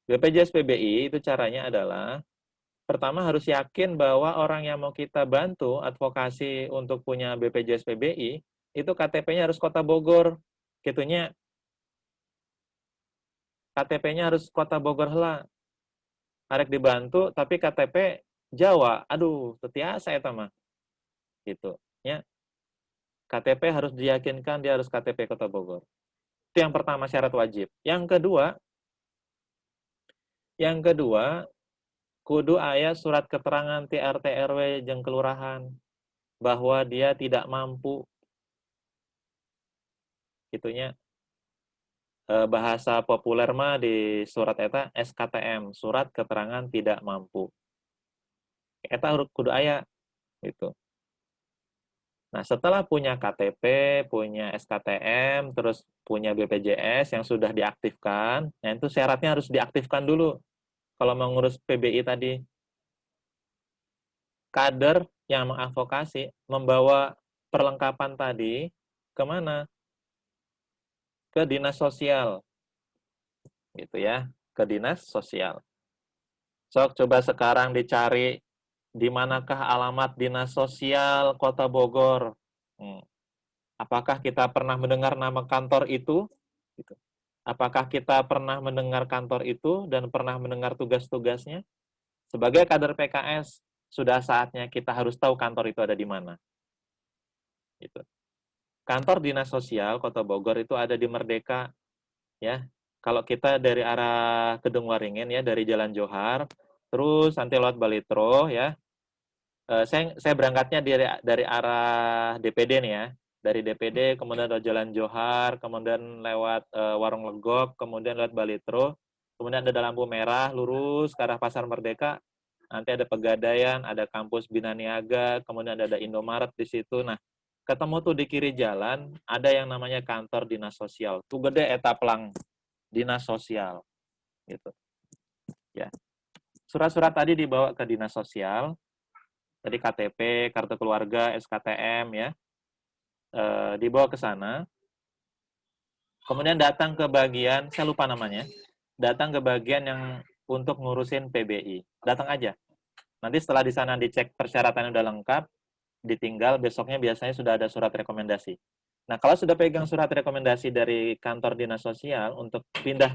BPJS PBI itu caranya adalah pertama harus yakin bahwa orang yang mau kita bantu advokasi untuk punya BPJS PBI itu KTP-nya harus Kota Bogor. Gitunya KTP-nya harus Kota Bogor heula. Arek dibantu tapi KTP Jawa. Aduh, tetiasa eta mah. Gitu. Ya, KTP harus diyakinkan dia harus KTP Kota Bogor. Itu yang pertama syarat wajib. Yang kedua, kudu aya surat keterangan ti RT RW jeung kelurahan bahwa dia tidak mampu. Gitunya. Bahasa populer mah di surat eta SKTM, surat keterangan tidak mampu. Eta kudu aya gitu. Nah, setelah punya KTP, punya SKTM, terus punya BPJS yang sudah diaktifkan, nah itu syaratnya harus diaktifkan dulu. Kalau mau ngurus PBI tadi, kader yang mengadvokasi membawa perlengkapan tadi kemana? Ke dinas sosial, gitu ya, ke dinas sosial. Sok coba sekarang dicari di manakah alamat dinas sosial Kota Bogor. Apakah kita pernah mendengar nama kantor itu? Gitu. Apakah kita pernah mendengar kantor itu dan pernah mendengar tugas-tugasnya? Sebagai kader PKS, sudah saatnya kita harus tahu kantor itu ada di mana. Gitu. Kantor Dinas Sosial Kota Bogor itu ada di Merdeka, ya. Kalau kita dari arah Kedung Waringin ya, dari Jalan Johar, terus nanti lewat Balitro ya. Saya berangkatnya dari arah DPD nih ya. Dari DPD kemudian lewat Jalan Johar, kemudian lewat Warung Legok, kemudian lewat Balitro, kemudian ada lampu merah lurus ke arah Pasar Merdeka. Nanti ada Pegadaian, ada kampus Bina Niaga, kemudian ada Indomaret di situ. Nah, ketemu tuh di kiri jalan ada yang namanya kantor dinas sosial. Tuh gede eta pelang dinas sosial gitu. Ya. Surat-surat tadi dibawa ke dinas sosial. Tadi KTP, kartu keluarga, SKTM ya. Dibawa ke sana. Kemudian datang ke bagian, saya lupa namanya. Datang ke bagian yang untuk ngurusin PBI. Datang aja. Nanti setelah di sana dicek persyaratan udah lengkap, ditinggal, besoknya biasanya sudah ada surat rekomendasi. Nah, kalau sudah pegang surat rekomendasi dari kantor dinas sosial untuk pindah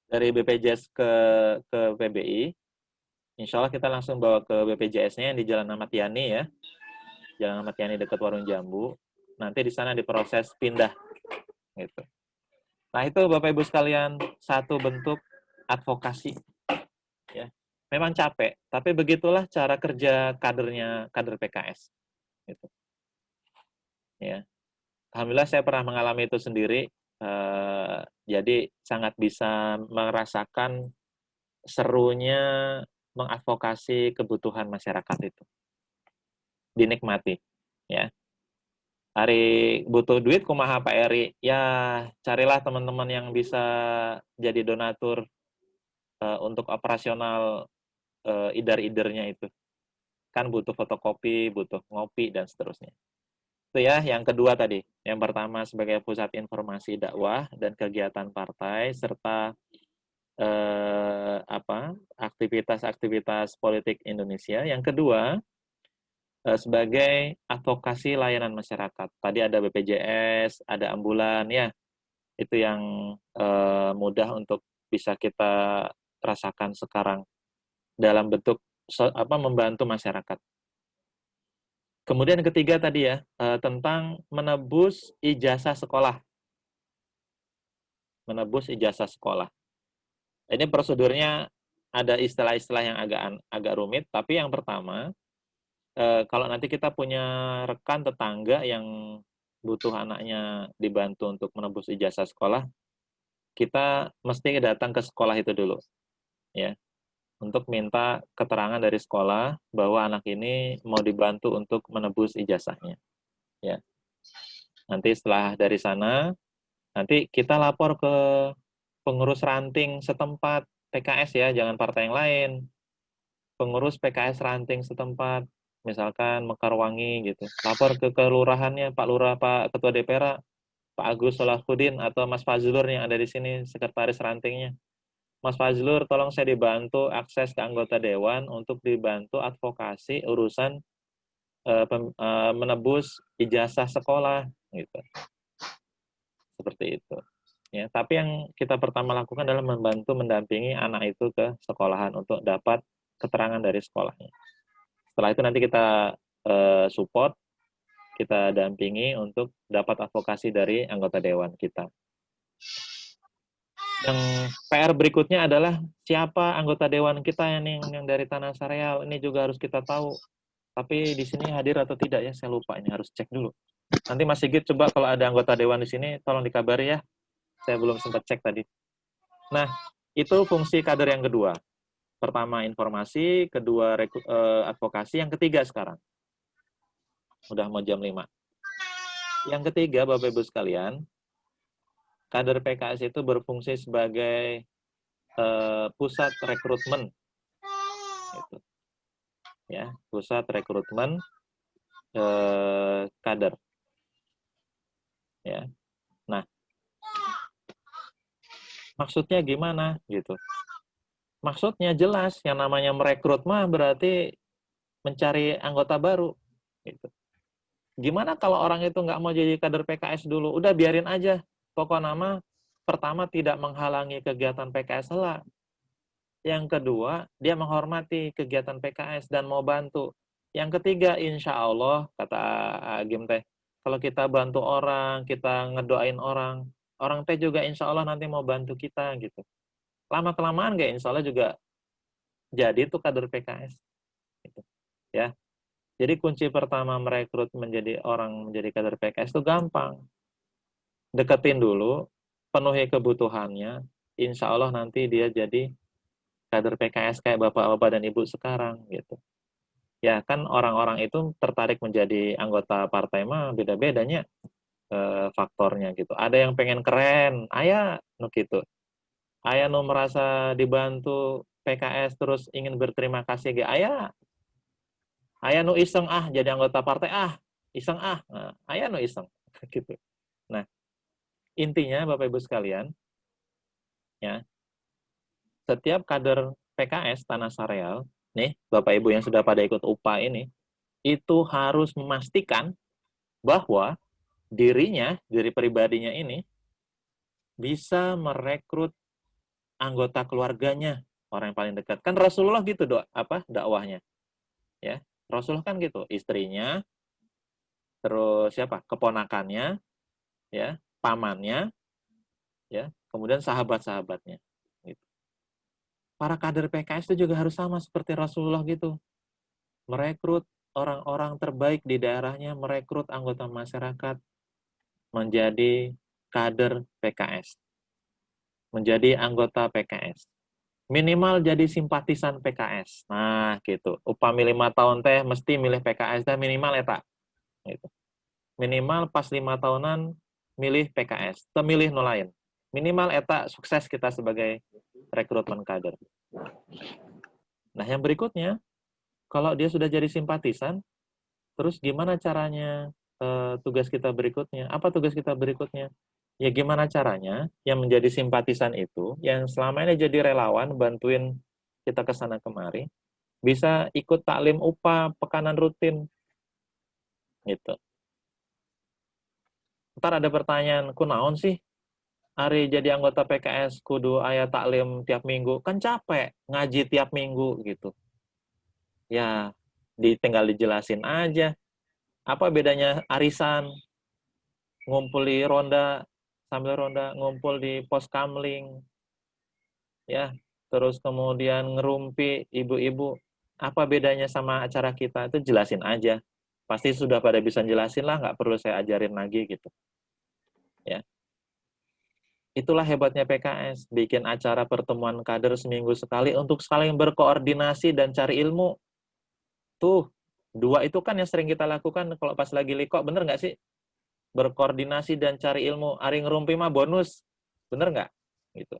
dari BPJS ke PBI, insya Allah kita langsung bawa ke BPJS-nya yang di Jalan Ahmad Yani ya. Jalan Ahmad Yani dekat Warung Jambu. Nanti di sana diproses pindah. Gitu. Nah, itu Bapak Ibu sekalian, satu bentuk advokasi. Ya. Memang capek, tapi begitulah cara kerja kader PKS. Gitu. Ya. Alhamdulillah saya pernah mengalami itu sendiri, jadi sangat bisa merasakan serunya mengadvokasi kebutuhan masyarakat itu. Dinikmati, ya. Hari butuh duit, kumaha Pak Eri? Ya, carilah teman-teman yang bisa jadi donatur untuk operasional idar-idarnya itu. Kan butuh fotokopi, butuh ngopi, dan seterusnya. Itu ya, yang kedua tadi. Yang pertama sebagai pusat informasi dakwah dan kegiatan partai serta aktivitas-aktivitas politik Indonesia. Yang kedua sebagai advokasi layanan masyarakat. Tadi ada BPJS, ada ambulan ya. Itu yang mudah untuk bisa kita rasakan sekarang dalam bentuk membantu masyarakat. Kemudian ketiga tadi ya, tentang menebus ijazah sekolah. Menebus ijazah sekolah. Ini prosedurnya ada istilah-istilah yang agak rumit, tapi yang pertama, kalau nanti kita punya rekan tetangga yang butuh anaknya dibantu untuk menebus ijazah sekolah, kita mesti datang ke sekolah itu dulu, ya, untuk minta keterangan dari sekolah bahwa anak ini mau dibantu untuk menebus ijazahnya, ya. Nanti setelah dari sana, nanti kita lapor ke pengurus ranting setempat PKS ya, jangan partai yang lain. Pengurus PKS ranting setempat, misalkan Mekarwangi gitu. Lapor ke kelurahannya, Pak Lurah, Pak Ketua DPR, Pak Agus Solahuddin atau Mas Fazlur yang ada di sini, sekretaris rantingnya. Mas Fazlur, tolong saya dibantu akses ke anggota dewan untuk dibantu advokasi urusan menebus ijazah sekolah gitu. Seperti itu. Ya, tapi yang kita pertama lakukan adalah membantu mendampingi anak itu ke sekolahan untuk dapat keterangan dari sekolahnya. Setelah itu nanti kita support, kita dampingi untuk dapat advokasi dari anggota dewan kita. Yang PR berikutnya adalah siapa anggota dewan kita yang dari Tanah Sareal. Ini juga harus kita tahu. Tapi di sini hadir atau tidak ya, saya lupa, ini harus cek dulu. Nanti Mas Sigit coba kalau ada anggota dewan di sini tolong dikabari ya. Saya belum sempat cek tadi. Nah, itu fungsi kader yang kedua. Pertama informasi, kedua advokasi, yang ketiga sekarang. Udah mau jam 5. Yang ketiga, Bapak Ibu sekalian, kader PKS itu berfungsi sebagai pusat rekrutmen. Gitu. Ya, pusat rekrutmen kader. Ya. Nah, maksudnya gimana gitu? Maksudnya jelas, yang namanya merekrut mah berarti mencari anggota baru. Gitu. Gimana kalau orang itu nggak mau jadi kader PKS dulu? Udah biarin aja. Pokok nama pertama tidak menghalangi kegiatan PKS lah. Yang kedua, dia menghormati kegiatan PKS dan mau bantu. Yang ketiga, insya Allah, kata Agim teh, kalau kita bantu orang, kita ngedoain orang teh juga insya Allah nanti mau bantu kita gitu. Lama-kelamaan nggak insya Allah juga jadi itu kader PKS. Gitu. Ya. Jadi kunci pertama merekrut menjadi kader PKS itu gampang. Deketin dulu, penuhi kebutuhannya, insya Allah nanti dia jadi kader PKS kayak bapak-bapak dan ibu sekarang gitu. Ya kan orang-orang itu tertarik menjadi anggota partai mah beda-bedanya faktornya gitu. Ada yang pengen keren, ayah nu gitu. Ayah nu merasa dibantu PKS terus ingin berterima kasih ge ayah. Ayah nu iseng jadi anggota partai iseng nah, ayah nu iseng gitu. Nah, intinya Bapak Ibu sekalian ya, setiap kader PKS Tanah Sareal, nih Bapak Ibu yang sudah pada ikut UPA ini, itu harus memastikan bahwa diri pribadinya ini bisa merekrut anggota keluarganya, orang yang paling dekat. Kan Rasulullah gitu dakwahnya. Ya, Rasulullah kan gitu, istrinya, terus siapa? Keponakannya, ya, pamannya, ya, kemudian sahabat-sahabatnya. Gitu. Para kader PKS itu juga harus sama seperti Rasulullah gitu. Merekrut orang-orang terbaik di daerahnya, merekrut anggota masyarakat menjadi kader PKS. Menjadi anggota PKS. Minimal jadi simpatisan PKS. Nah, gitu. Upami 5 tahun teh mesti milih PKS teh minimal eta. Gitu. Minimal pas 5 tahunan milih PKS, teu milih nu lain. Minimal eta sukses kita sebagai rekrutmen kader. Nah, yang berikutnya, kalau dia sudah jadi simpatisan, terus gimana caranya tugas kita berikutnya? Apa tugas kita berikutnya? Ya gimana caranya yang menjadi simpatisan itu, yang selama ini jadi relawan, bantuin kita ke sana kemari, bisa ikut taklim UPA, pekanan rutin. Gitu. Ntar ada pertanyaan, kunaon sih? Ari jadi anggota PKS, kudu aya taklim tiap minggu. Kan capek, ngaji tiap minggu, gitu. Ya, tinggal dijelasin aja. Apa bedanya arisan, ngumpul di ronda, sambil ronda ngumpul di pos kamling, ya, terus kemudian ngerumpi ibu-ibu, apa bedanya sama acara kita, itu jelasin aja. Pasti sudah pada bisa jelasin lah, nggak perlu saya ajarin lagi gitu. Ya. Itulah hebatnya PKS, bikin acara pertemuan kader seminggu sekali untuk saling berkoordinasi dan cari ilmu. Tuh, dua itu kan yang sering kita lakukan kalau pas lagi liko, bener nggak sih? Berkoordinasi dan cari ilmu. Ari ngerumpi mah bonus, bener nggak? Gitu.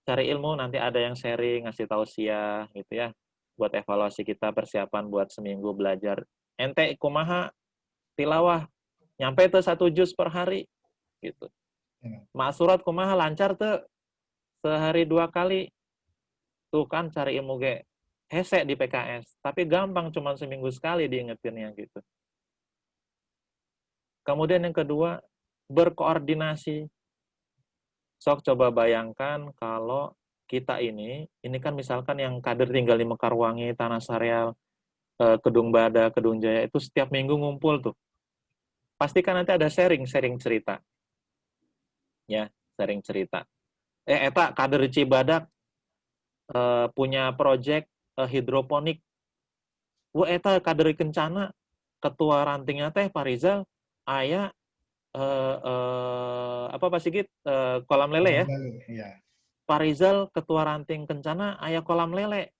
Cari ilmu, nanti ada yang sharing, ngasih tausiah, gitu ya. Buat evaluasi kita, persiapan buat seminggu belajar. Ente kumaha tilawah, nyampe tuh 1 juz per hari, gitu. Surat kumaha lancar tuh sehari 2 kali. Tuh kan cari ilmu ge hese di PKS, tapi gampang cuma seminggu sekali diingetinnya gitu. Kemudian yang kedua, berkoordinasi. Sok coba bayangkan kalau kita ini kan misalkan yang kader tinggal di Mekarwangi, Tanah Sareal, Kedung Bada, Kedung Jaya, itu setiap minggu ngumpul tuh. Pasti kan nanti ada sharing cerita. Ya, sharing cerita. Eta kader Cibadak punya proyek hidroponik. Eta kader Kencana, ketua rantingnya teh Pak Rizal, aya apa Pak Sigit, kolam lele ya. Iya. Pak Rizal ketua ranting Kencana aya kolam lele.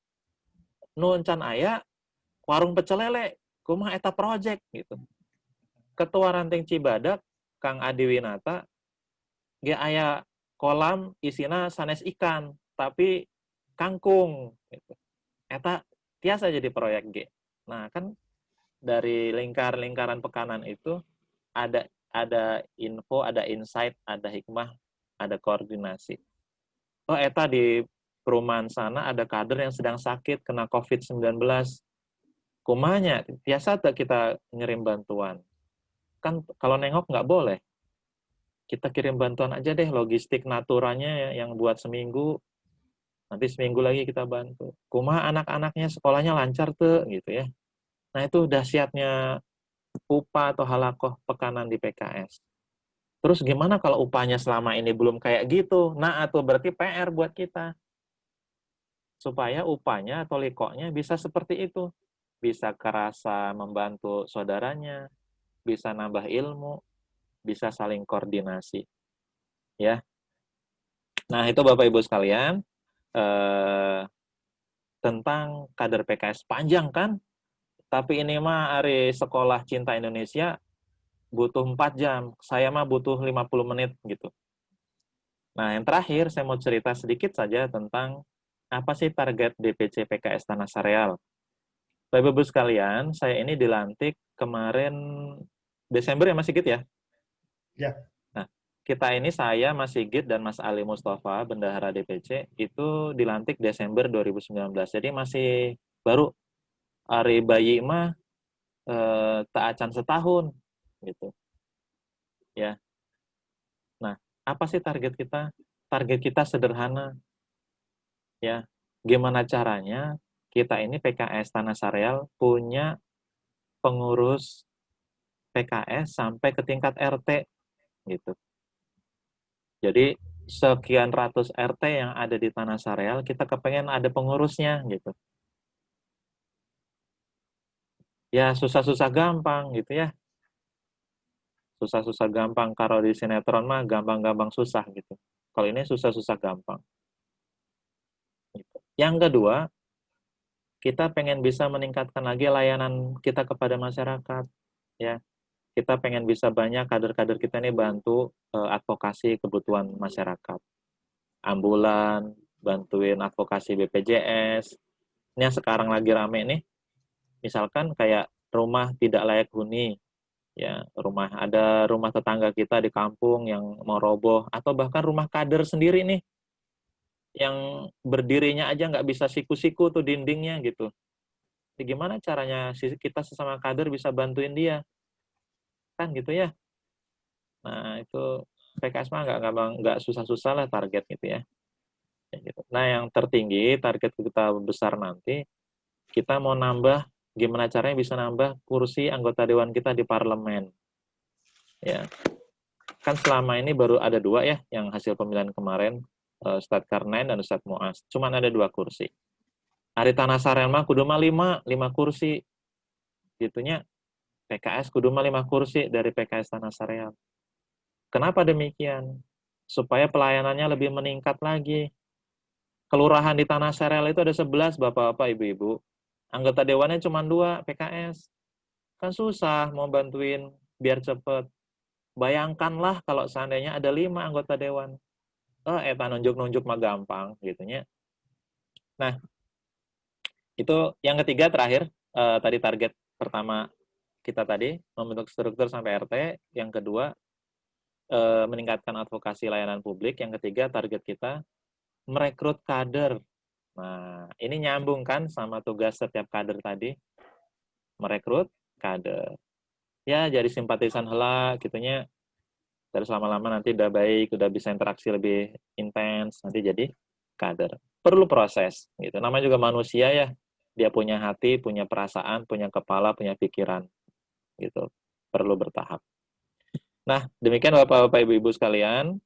Nu encan aya warung pecel lele. Kumaha eta project gitu. Ketua ranting Cibadak Kang Adi Winata ge aya kolam isina sanes ikan tapi kangkung gitu. Eta tiasa jadi proyek G. Nah, kan dari lingkaran pekanan itu ada info, ada insight, ada hikmah, ada koordinasi. Oh, eta di perumahan sana ada kader yang sedang sakit kena COVID-19. Kumanya, biasa tak kita ngirim bantuan. Kan kalau nengok nggak boleh. Kita kirim bantuan aja deh, logistik naturanya yang buat seminggu. Nanti seminggu lagi kita bantu. Kumaha anak-anaknya sekolahnya lancar tuh, gitu ya. Nah, itu dahsyatnya UPA atau halakoh pekanan di PKS. Terus gimana kalau upahnya selama ini belum kayak gitu? Nah, atau berarti PR buat kita. Supaya upahnya atau likoknya bisa seperti itu. Bisa kerasa membantu saudaranya, bisa nambah ilmu, bisa saling koordinasi. Ya. Nah, itu Bapak Ibu sekalian, tentang kader PKS panjang kan? Tapi ini mah hari sekolah Cinta Indonesia butuh 4 jam. Saya mah butuh 50 menit gitu. Nah, yang terakhir saya mau cerita sedikit saja tentang apa sih target DPC PKS Tanah Sareal. Bapak Ibu sekalian, saya ini dilantik kemarin Desember ya Mas Sigit ya? Ya. Nah, kita ini saya, Mas Sigit, dan Mas Ali Mustafa, Bendahara DPC, itu dilantik Desember 2019. Jadi masih baru hari bayi mah tak acan setahun gitu. Ya. Nah, apa sih target kita? Target kita sederhana. Ya. Gimana caranya kita ini PKS Tanah Sareal punya pengurus PKS sampai ke tingkat RT gitu. Jadi sekian ratus RT yang ada di Tanah Sareal, kita kepengen ada pengurusnya gitu. Ya susah-susah gampang gitu ya. Susah-susah gampang, kalau di sinetron mah gampang-gampang susah gitu. Kalau ini susah-susah gampang. Gitu. Yang kedua, kita pengen bisa meningkatkan lagi layanan kita kepada masyarakat. Ya, kita pengen bisa banyak kader-kader kita ini bantu advokasi kebutuhan masyarakat. Ambulan, bantuin advokasi BPJS. Ini yang sekarang lagi rame nih. Misalkan kayak rumah tidak layak huni, ya ada rumah tetangga kita di kampung yang mau roboh, atau bahkan rumah kader sendiri nih, yang berdirinya aja nggak bisa siku-siku tuh dindingnya gitu. Jadi gimana caranya kita sesama kader bisa bantuin dia? Kan gitu ya. Nah, itu PKS mah nggak susah-susah lah target gitu ya. Gitu. Nah, yang tertinggi, target kita besar nanti, kita mau nambah, gimana caranya bisa nambah kursi anggota dewan kita di parlemen. Ya. Kan selama ini baru ada 2 ya, yang hasil pemilihan kemarin, Ustadz Karnain dan Ustadz Muaz. Cuman ada 2 kursi. Ari Tanah Sareal mah kudu mah 5 kursi. Gitunya, PKS kudu mah 5 kursi dari PKS Tanah Sareal. Kenapa demikian? supaya pelayanannya lebih meningkat lagi. Kelurahan di Tanah Serel itu ada 11 Bapak-bapak, Ibu-ibu. Anggota dewannya cuma 2 PKS. Kan susah mau bantuin biar cepet. Bayangkanlah kalau seandainya ada 5 anggota dewan. Eta nunjuk-nunjuk mah gampang gitunya. Nah, itu yang ketiga terakhir, tadi target pertama kita tadi membentuk struktur sampai RT, yang kedua meningkatkan advokasi layanan publik, yang ketiga target kita merekrut kader. Nah, ini nyambung kan sama tugas setiap kader tadi, merekrut kader. Ya, jadi simpatisan heula gitunya. Terus lama-lama nanti udah baik, udah bisa interaksi lebih intens, nanti jadi kader. Perlu proses gitu. Namanya juga manusia ya. Dia punya hati, punya perasaan, punya kepala, punya pikiran gitu. Perlu bertahap. Nah, demikian Bapak-bapak Ibu-ibu sekalian,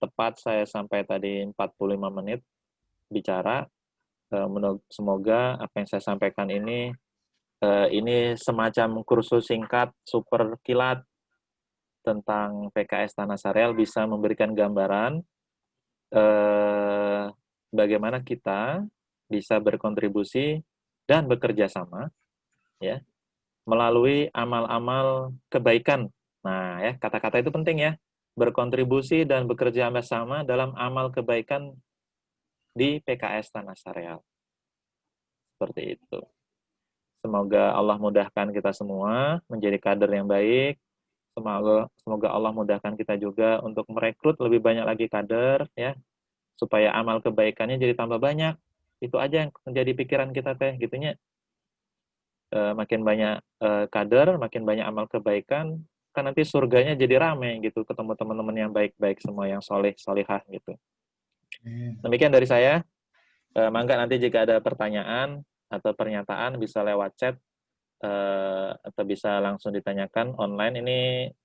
tepat saya sampai tadi 45 menit bicara. Semoga apa yang saya sampaikan ini semacam kursus singkat super kilat tentang PKS Tanah Sareal bisa memberikan gambaran bagaimana kita bisa berkontribusi dan bekerja sama ya melalui amal-amal kebaikan. Nah, ya, kata-kata itu penting ya. Berkontribusi dan bekerja sama dalam amal kebaikan di PKS Tanah Sareal. Seperti itu. Semoga Allah mudahkan kita semua menjadi kader yang baik. Semoga Allah mudahkan kita juga untuk merekrut lebih banyak lagi kader ya, supaya amal kebaikannya jadi tambah banyak. Itu aja yang menjadi pikiran kita teh gitunya. Makin banyak kader, makin banyak amal kebaikan, kan nanti surganya jadi rame gitu, ketemu teman-teman yang baik-baik semua, yang soleh solihah gitu. Demikian dari saya. Mangga nanti jika ada pertanyaan atau pernyataan bisa lewat chat atau bisa langsung ditanyakan online. Ini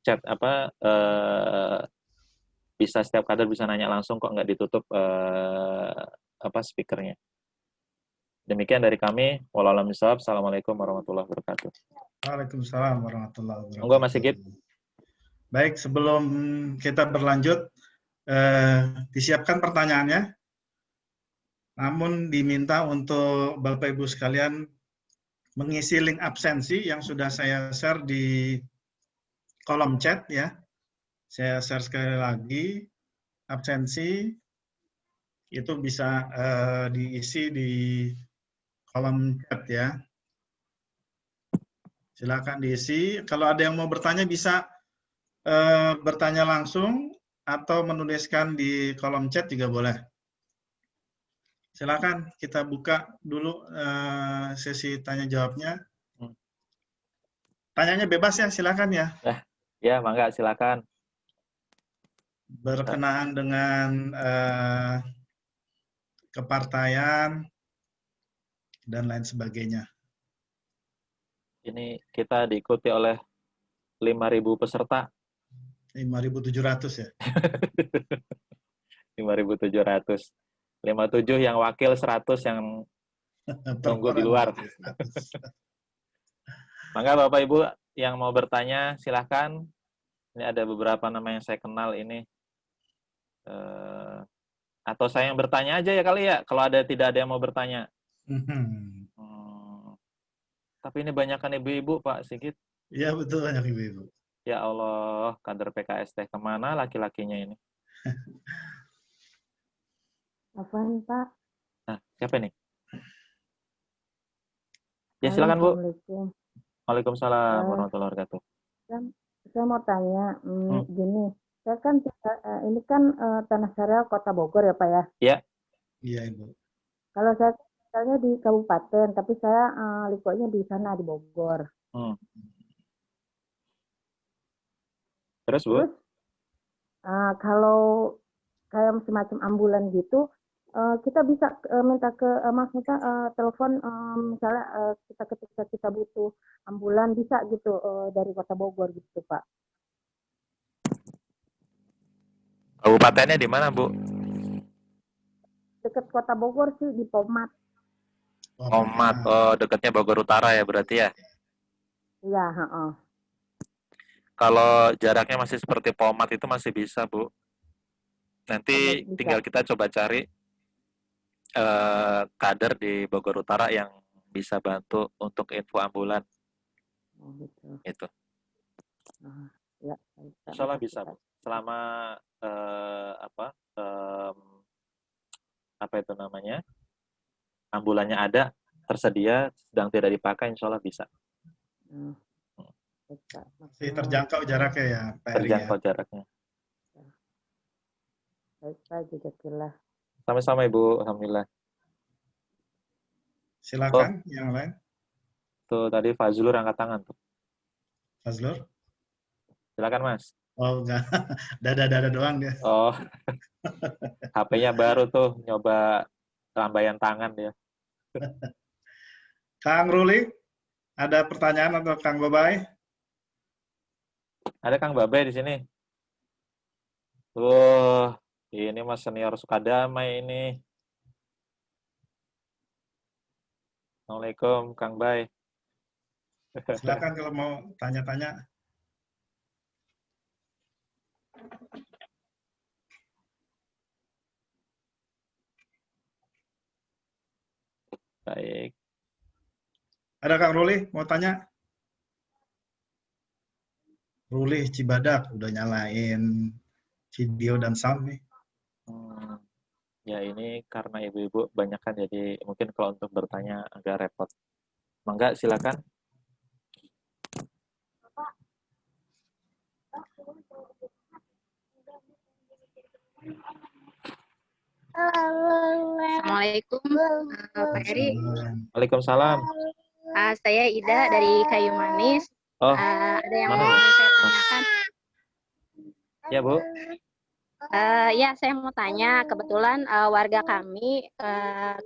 chat bisa setiap kader bisa nanya langsung kok, nggak ditutup speakernya. Demikian dari kami. Wallahualam bishawab. Assalamualaikum warahmatullahi wabarakatuh. Waalaikumsalam warahmatullahi wabarakatuh. Monggo Mas Sigit. Baik, sebelum kita berlanjut, disiapkan pertanyaannya. Namun diminta untuk Bapak Ibu sekalian mengisi link absensi yang sudah saya share di kolom chat ya. Saya share sekali lagi, absensi itu bisa diisi di kolom chat ya. Silakan diisi. Kalau ada yang mau bertanya bisa bertanya langsung atau menuliskan di kolom chat juga boleh. Silakan kita buka dulu sesi tanya jawabnya. Tanyanya bebas ya, silakan ya. Ya, mangga silakan. Berkenaan dengan kepartaian dan lain sebagainya. Ini kita diikuti oleh 5.000 peserta. 5.700 ya. 5.700. 57 yang wakil, 100 yang tunggu di luar. Maka Bapak Ibu yang mau bertanya silahkan. Ini ada beberapa nama yang saya kenal ini. Atau saya yang bertanya aja ya kali ya, kalau tidak ada yang mau bertanya. Tapi ini banyakkan ibu-ibu Pak Sigit. Iya betul, banyak ibu-ibu. Ya Allah, kader PKS teh kemana laki-lakinya ini? Apa nih Pak? Nah, siapa nih? Ya silakan Bu. Waalaikumsalam warahmatullahi wabarakatuh. Saya mau tanya, gini, saya kan ini kan Tanah Sareal Kota Bogor ya Pak ya? Iya. Iya Ibu. Kalau saya tinggalnya di kabupaten, tapi saya likonya di sana di Bogor. Terus Bu? Terus kalau kayak semacam ambulan gitu, kita bisa minta ke maksudnya telepon misalnya ketika kita butuh ambulan bisa gitu dari Kota Bogor gitu Pak. Kabupatennya di mana Bu? Dekat Kota Bogor sih di Pomat. Pomat, oh dekatnya Bogor Utara ya berarti ya? Iya, Kalau jaraknya masih seperti Pomat itu masih bisa Bu. Nanti Bisa. tinggal kita coba cari kader di Bogor Utara yang bisa bantu untuk info ambulan Oh, gitu. itu. Ya, baik, Pak. Insya Allah Makasih, bisa, Pak. Bu. Selama apa itu namanya, ambulannya ada, tersedia, sedang tidak dipakai, insya Allah bisa. Baik, Pak. Masih terjangkau jaraknya ya, Pak Eri ya. Terjangkau jaraknya. Baik, Pak. Jazakallah. Sama-sama Ibu, Alhamdulillah. Silakan yang lain. Tuh tadi Fazlur angkat tangan tuh. Fazlur. Silakan Mas. Oh enggak, dada doang dia. Oh, HP-nya baru tuh, nyoba lambaian tangan dia. Kang Ruli, ada pertanyaan atau Kang Babai? Ada Kang Babe di sini. Wah, ini Mas senior Sukadamai ini. Assalamualaikum Kang Bay. Silakan kalau mau tanya-tanya. Baik. Ada Kang Ruli mau tanya? Ruli Cibadak udah nyalain video dan sound nih. Ya ini karena ibu-ibu banyak kan, jadi mungkin kalau untuk bertanya agak repot. Mangga silakan. Assalamualaikum, Pak Eri. Waalaikumsalam. Saya Ida dari Kayu Manis. Oh, Ada yang mana mau ya? saya tanyakan. Ya Bu. Ya, saya mau tanya. Kebetulan warga kami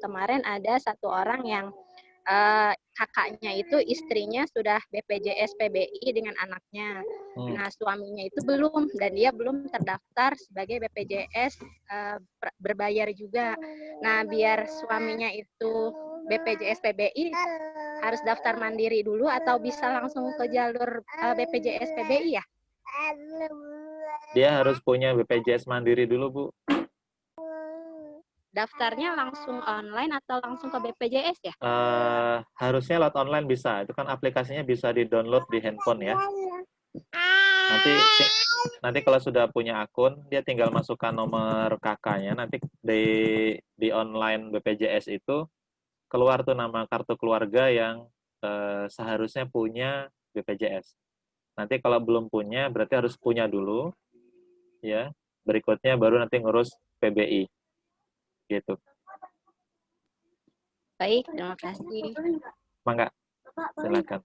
kemarin ada satu orang yang kakaknya itu istrinya sudah BPJS PBI dengan anaknya. Nah, suaminya itu belum, dan dia belum terdaftar sebagai BPJS berbayar juga. Nah, biar suaminya itu BPJS PBI harus daftar mandiri dulu atau bisa langsung ke jalur BPJS PBI ya? Dia harus punya BPJS Mandiri dulu, Bu. Daftarnya langsung online atau langsung ke BPJS ya? Harusnya lewat online bisa. Itu kan aplikasinya bisa di-download di handphone ya. Nanti kalau sudah punya akun, dia tinggal masukkan nomor kakaknya. Nanti di online BPJS itu keluar tuh nama kartu keluarga yang seharusnya punya BPJS. Nanti kalau belum punya, berarti harus punya dulu. Ya, berikutnya baru nanti ngurus PBI. Gitu. Baik, terima kasih. Mangga, silakan.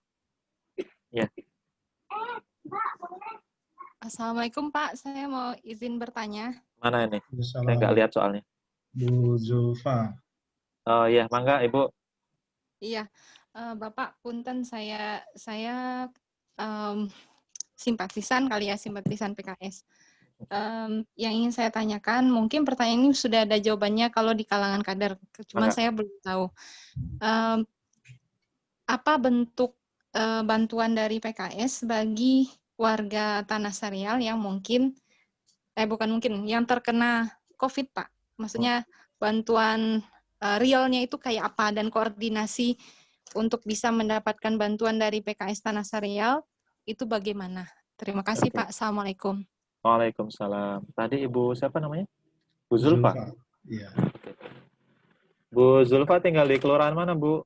Ya. Assalamualaikum Pak, saya mau izin bertanya. Mana ini? Saya nggak lihat soalnya. Bu Zulfa. Oh iya, mangga Ibu. Iya, Bapak punten saya simpatisan kali ya, simpatisan PKS. Yang ingin saya tanyakan, mungkin pertanyaan ini sudah ada jawabannya kalau di kalangan kader, cuma saya belum tahu. Apa bentuk bantuan dari PKS bagi warga Tanah Sarial yang yang terkena COVID, Pak? Maksudnya bantuan realnya itu kayak apa, dan koordinasi untuk bisa mendapatkan bantuan dari PKS Tanah Sarial itu bagaimana? Terima kasih, Pak. Assalamualaikum. Waalaikumsalam. Tadi Ibu siapa namanya? Bu Zulfa? Iya. Bu Zulfa tinggal di kelurahan mana, Bu?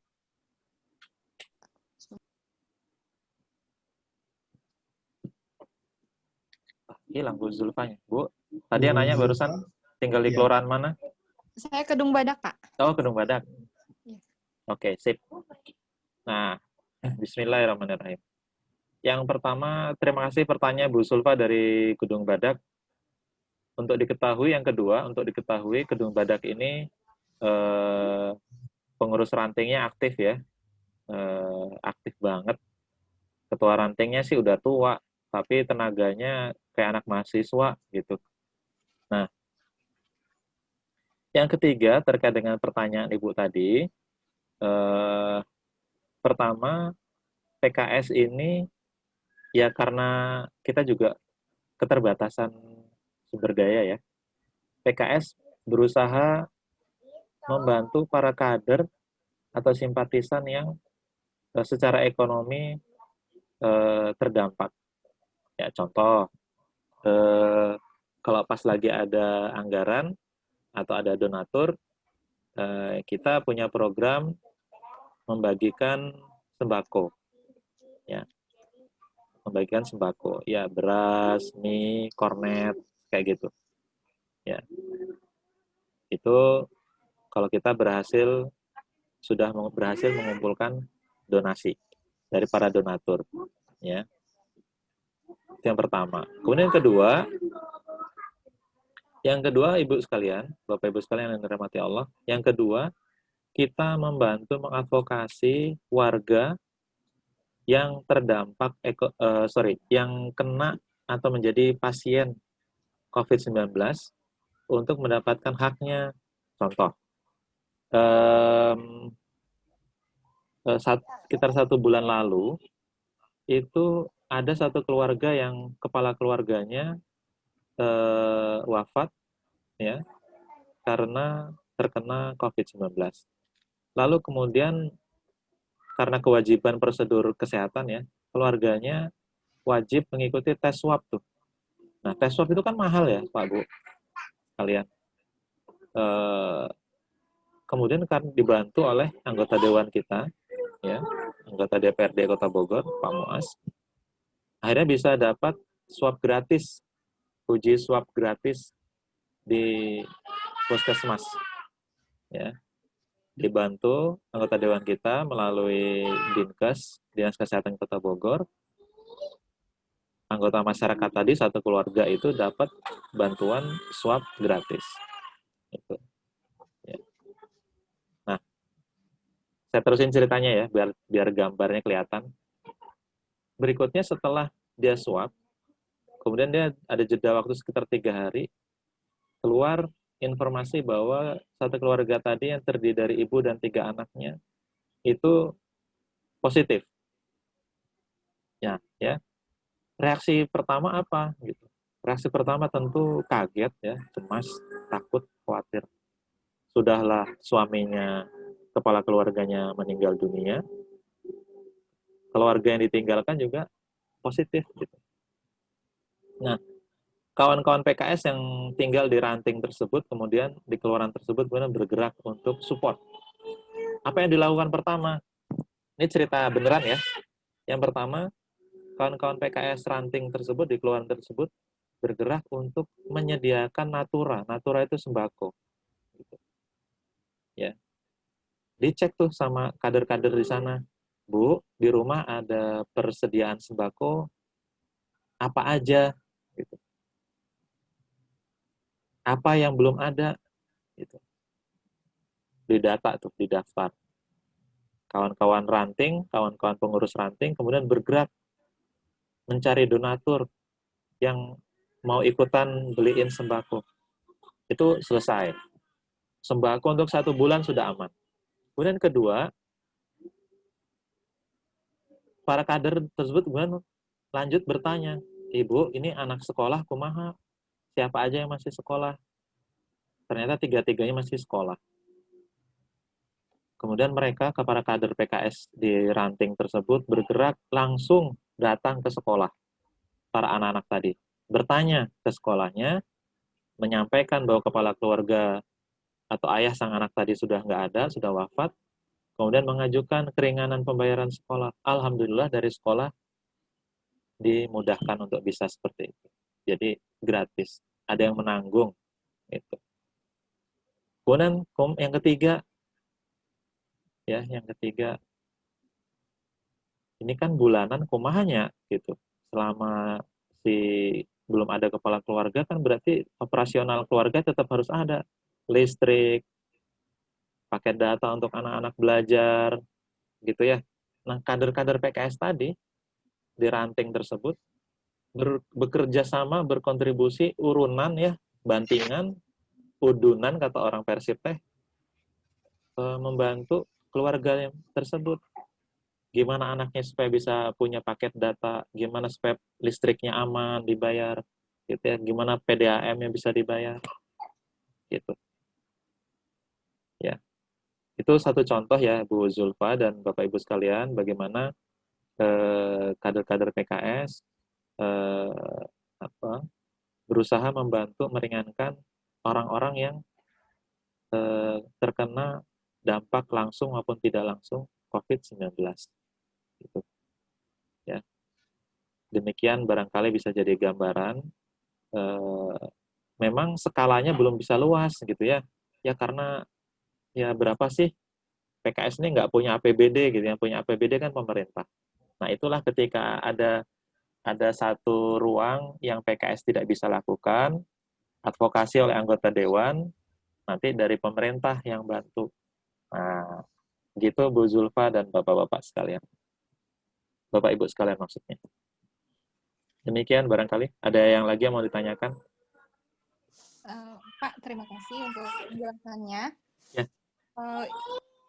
Hilang Bu Zulfanya. Bu, tadi yang nanya barusan tinggal di kelurahan mana? Saya Kedung Badak, Pak. Oh, Kedung Badak. Ya. Oke, sip. Nah, bismillahirrahmanirrahim. Yang pertama, terima kasih pertanyaan Bu Zulfa dari Kedung Badak. Untuk diketahui, yang kedua, untuk diketahui Kedung Badak ini pengurus rantingnya aktif ya. Aktif banget. Ketua rantingnya sih udah tua, tapi tenaganya kayak anak mahasiswa gitu. Nah, yang ketiga terkait dengan pertanyaan Ibu tadi, pertama PKS ini ya karena kita juga keterbatasan sumber daya ya. PKS berusaha membantu para kader atau simpatisan yang secara ekonomi terdampak. Ya, contoh, kalau pas lagi ada anggaran atau ada donatur, kita punya program membagikan sembako. Ya, membagikan sembako. Ya, beras, mie, kornet, kayak gitu. Ya, itu kalau kita sudah berhasil mengumpulkan donasi dari para donatur, ya. Itu yang pertama. Kemudian yang kedua, Ibu sekalian, Bapak Ibu sekalian yang dirahmati Allah, yang kedua, kita membantu mengadvokasi warga yang terdampak yang kena atau menjadi pasien COVID-19 untuk mendapatkan haknya. Contoh, sekitar 1 bulan lalu itu ada satu keluarga yang kepala keluarganya wafat, ya, karena terkena COVID-19. Lalu kemudian karena kewajiban prosedur kesehatan, ya, keluarganya wajib mengikuti tes swab tuh. Nah, tes swab itu kan mahal ya, Pak Bu, kalian. Kemudian kan dibantu oleh anggota dewan kita, ya, anggota DPRD Kota Bogor, Pak Muas. Akhirnya bisa dapat swab gratis, uji swab gratis di puskesmas, ya. Dibantu anggota dewan kita melalui Dinkes, Dinas Kesehatan Kota Bogor. Anggota masyarakat tadi, satu keluarga itu dapat bantuan swab gratis. Itu. Ya. Nah, saya terusin ceritanya ya, biar gambarnya kelihatan. Berikutnya setelah dia swab, kemudian dia ada jeda waktu sekitar 3 hari, keluar informasi bahwa satu keluarga tadi yang terdiri dari ibu dan 3 anaknya itu positif. Ya. Reaksi pertama apa gitu? Reaksi pertama tentu kaget, ya, cemas, takut, khawatir. Sudahlah suaminya, kepala keluarganya meninggal dunia, keluarga yang ditinggalkan juga positif gitu. Nah, kawan-kawan PKS yang tinggal di ranting tersebut, kemudian di kelurahan tersebut, kemudian bergerak untuk support. Apa yang dilakukan pertama? Ini cerita beneran ya. Yang pertama, kawan-kawan PKS ranting tersebut di kelurahan tersebut bergerak untuk menyediakan natura. Natura itu sembako. Gitu. Ya. Dicek tuh sama kader-kader di sana. Bu, di rumah ada persediaan sembako apa aja? Gitu. Apa yang belum ada, gitu. Didata tuh, didaftar. Kawan-kawan ranting, kawan-kawan pengurus ranting, kemudian bergerak mencari donatur yang mau ikutan beliin sembako. Itu selesai. Sembako untuk 1 bulan sudah aman. Kemudian kedua, para kader tersebut kemudian lanjut bertanya, Ibu, ini anak sekolah kumaha? Siapa aja yang masih sekolah? Ternyata 3-tiganya masih sekolah. Kemudian mereka, para kader PKS di ranting tersebut, bergerak langsung datang ke sekolah. Para anak-anak tadi. Bertanya ke sekolahnya, menyampaikan bahwa kepala keluarga atau ayah sang anak tadi sudah nggak ada, sudah wafat. Kemudian mengajukan keringanan pembayaran sekolah. Alhamdulillah dari sekolah dimudahkan untuk bisa seperti itu. Jadi gratis. Ada yang menanggung. Itu. Kemudian yang ketiga, ini kan bulanan kumahanya gitu. Selama belum ada kepala keluarga kan berarti operasional keluarga tetap harus ada. Listrik, paket data untuk anak-anak belajar, gitu ya. Nah, kader-kader PKS tadi di ranting tersebut bekerja sama, berkontribusi urunan ya, bantingan, udunan kata orang Persib teh, membantu keluarga yang tersebut. Gimana anaknya supaya bisa punya paket data, gimana supaya listriknya aman dibayar, gitu ya. Gimana PDAM yang bisa dibayar. gitu. Ya, itu satu contoh ya Bu Zulfa dan Bapak Ibu sekalian, bagaimana kader-kader PKS berusaha membantu meringankan orang-orang yang terkena dampak langsung maupun tidak langsung COVID-19. Gitu. Ya. Demikian barangkali bisa jadi gambaran. Memang skalanya belum bisa luas gitu ya. Ya karena ya berapa sih PKS ini nggak punya APBD gitu, yang punya APBD kan pemerintah. Nah itulah ketika ada satu ruang yang PKS tidak bisa lakukan, advokasi oleh anggota dewan, nanti dari pemerintah yang bantu. Nah, gitu Bu Zulfa dan Bapak-Bapak sekalian. Bapak Ibu sekalian maksudnya. Demikian barangkali. Ada yang lagi yang mau ditanyakan? Pak, terima kasih untuk penjelasannya. Ya.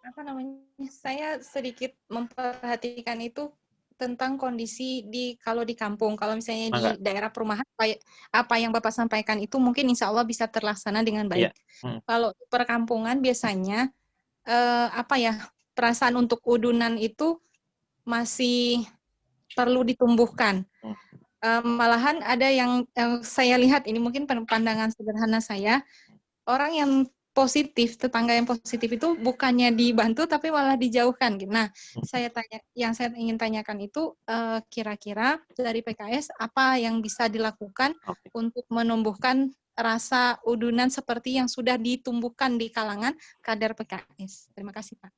Apa namanya? Saya sedikit memperhatikan itu tentang kondisi kalau di kampung. Kalau misalnya di daerah perumahan, apa yang Bapak sampaikan itu mungkin insya Allah bisa terlaksana dengan baik. Ya. Kalau di perkampungan biasanya perasaan untuk udunan itu masih perlu ditumbuhkan. Malahan ada yang saya lihat, ini mungkin pandangan sederhana saya, orang yang positif, tetangga yang positif itu bukannya dibantu tapi malah dijauhkan. Nah, yang saya ingin tanyakan itu kira-kira dari PKS apa yang bisa dilakukan untuk menumbuhkan rasa udunan seperti yang sudah ditumbuhkan di kalangan kader PKS. Terima kasih, Pak.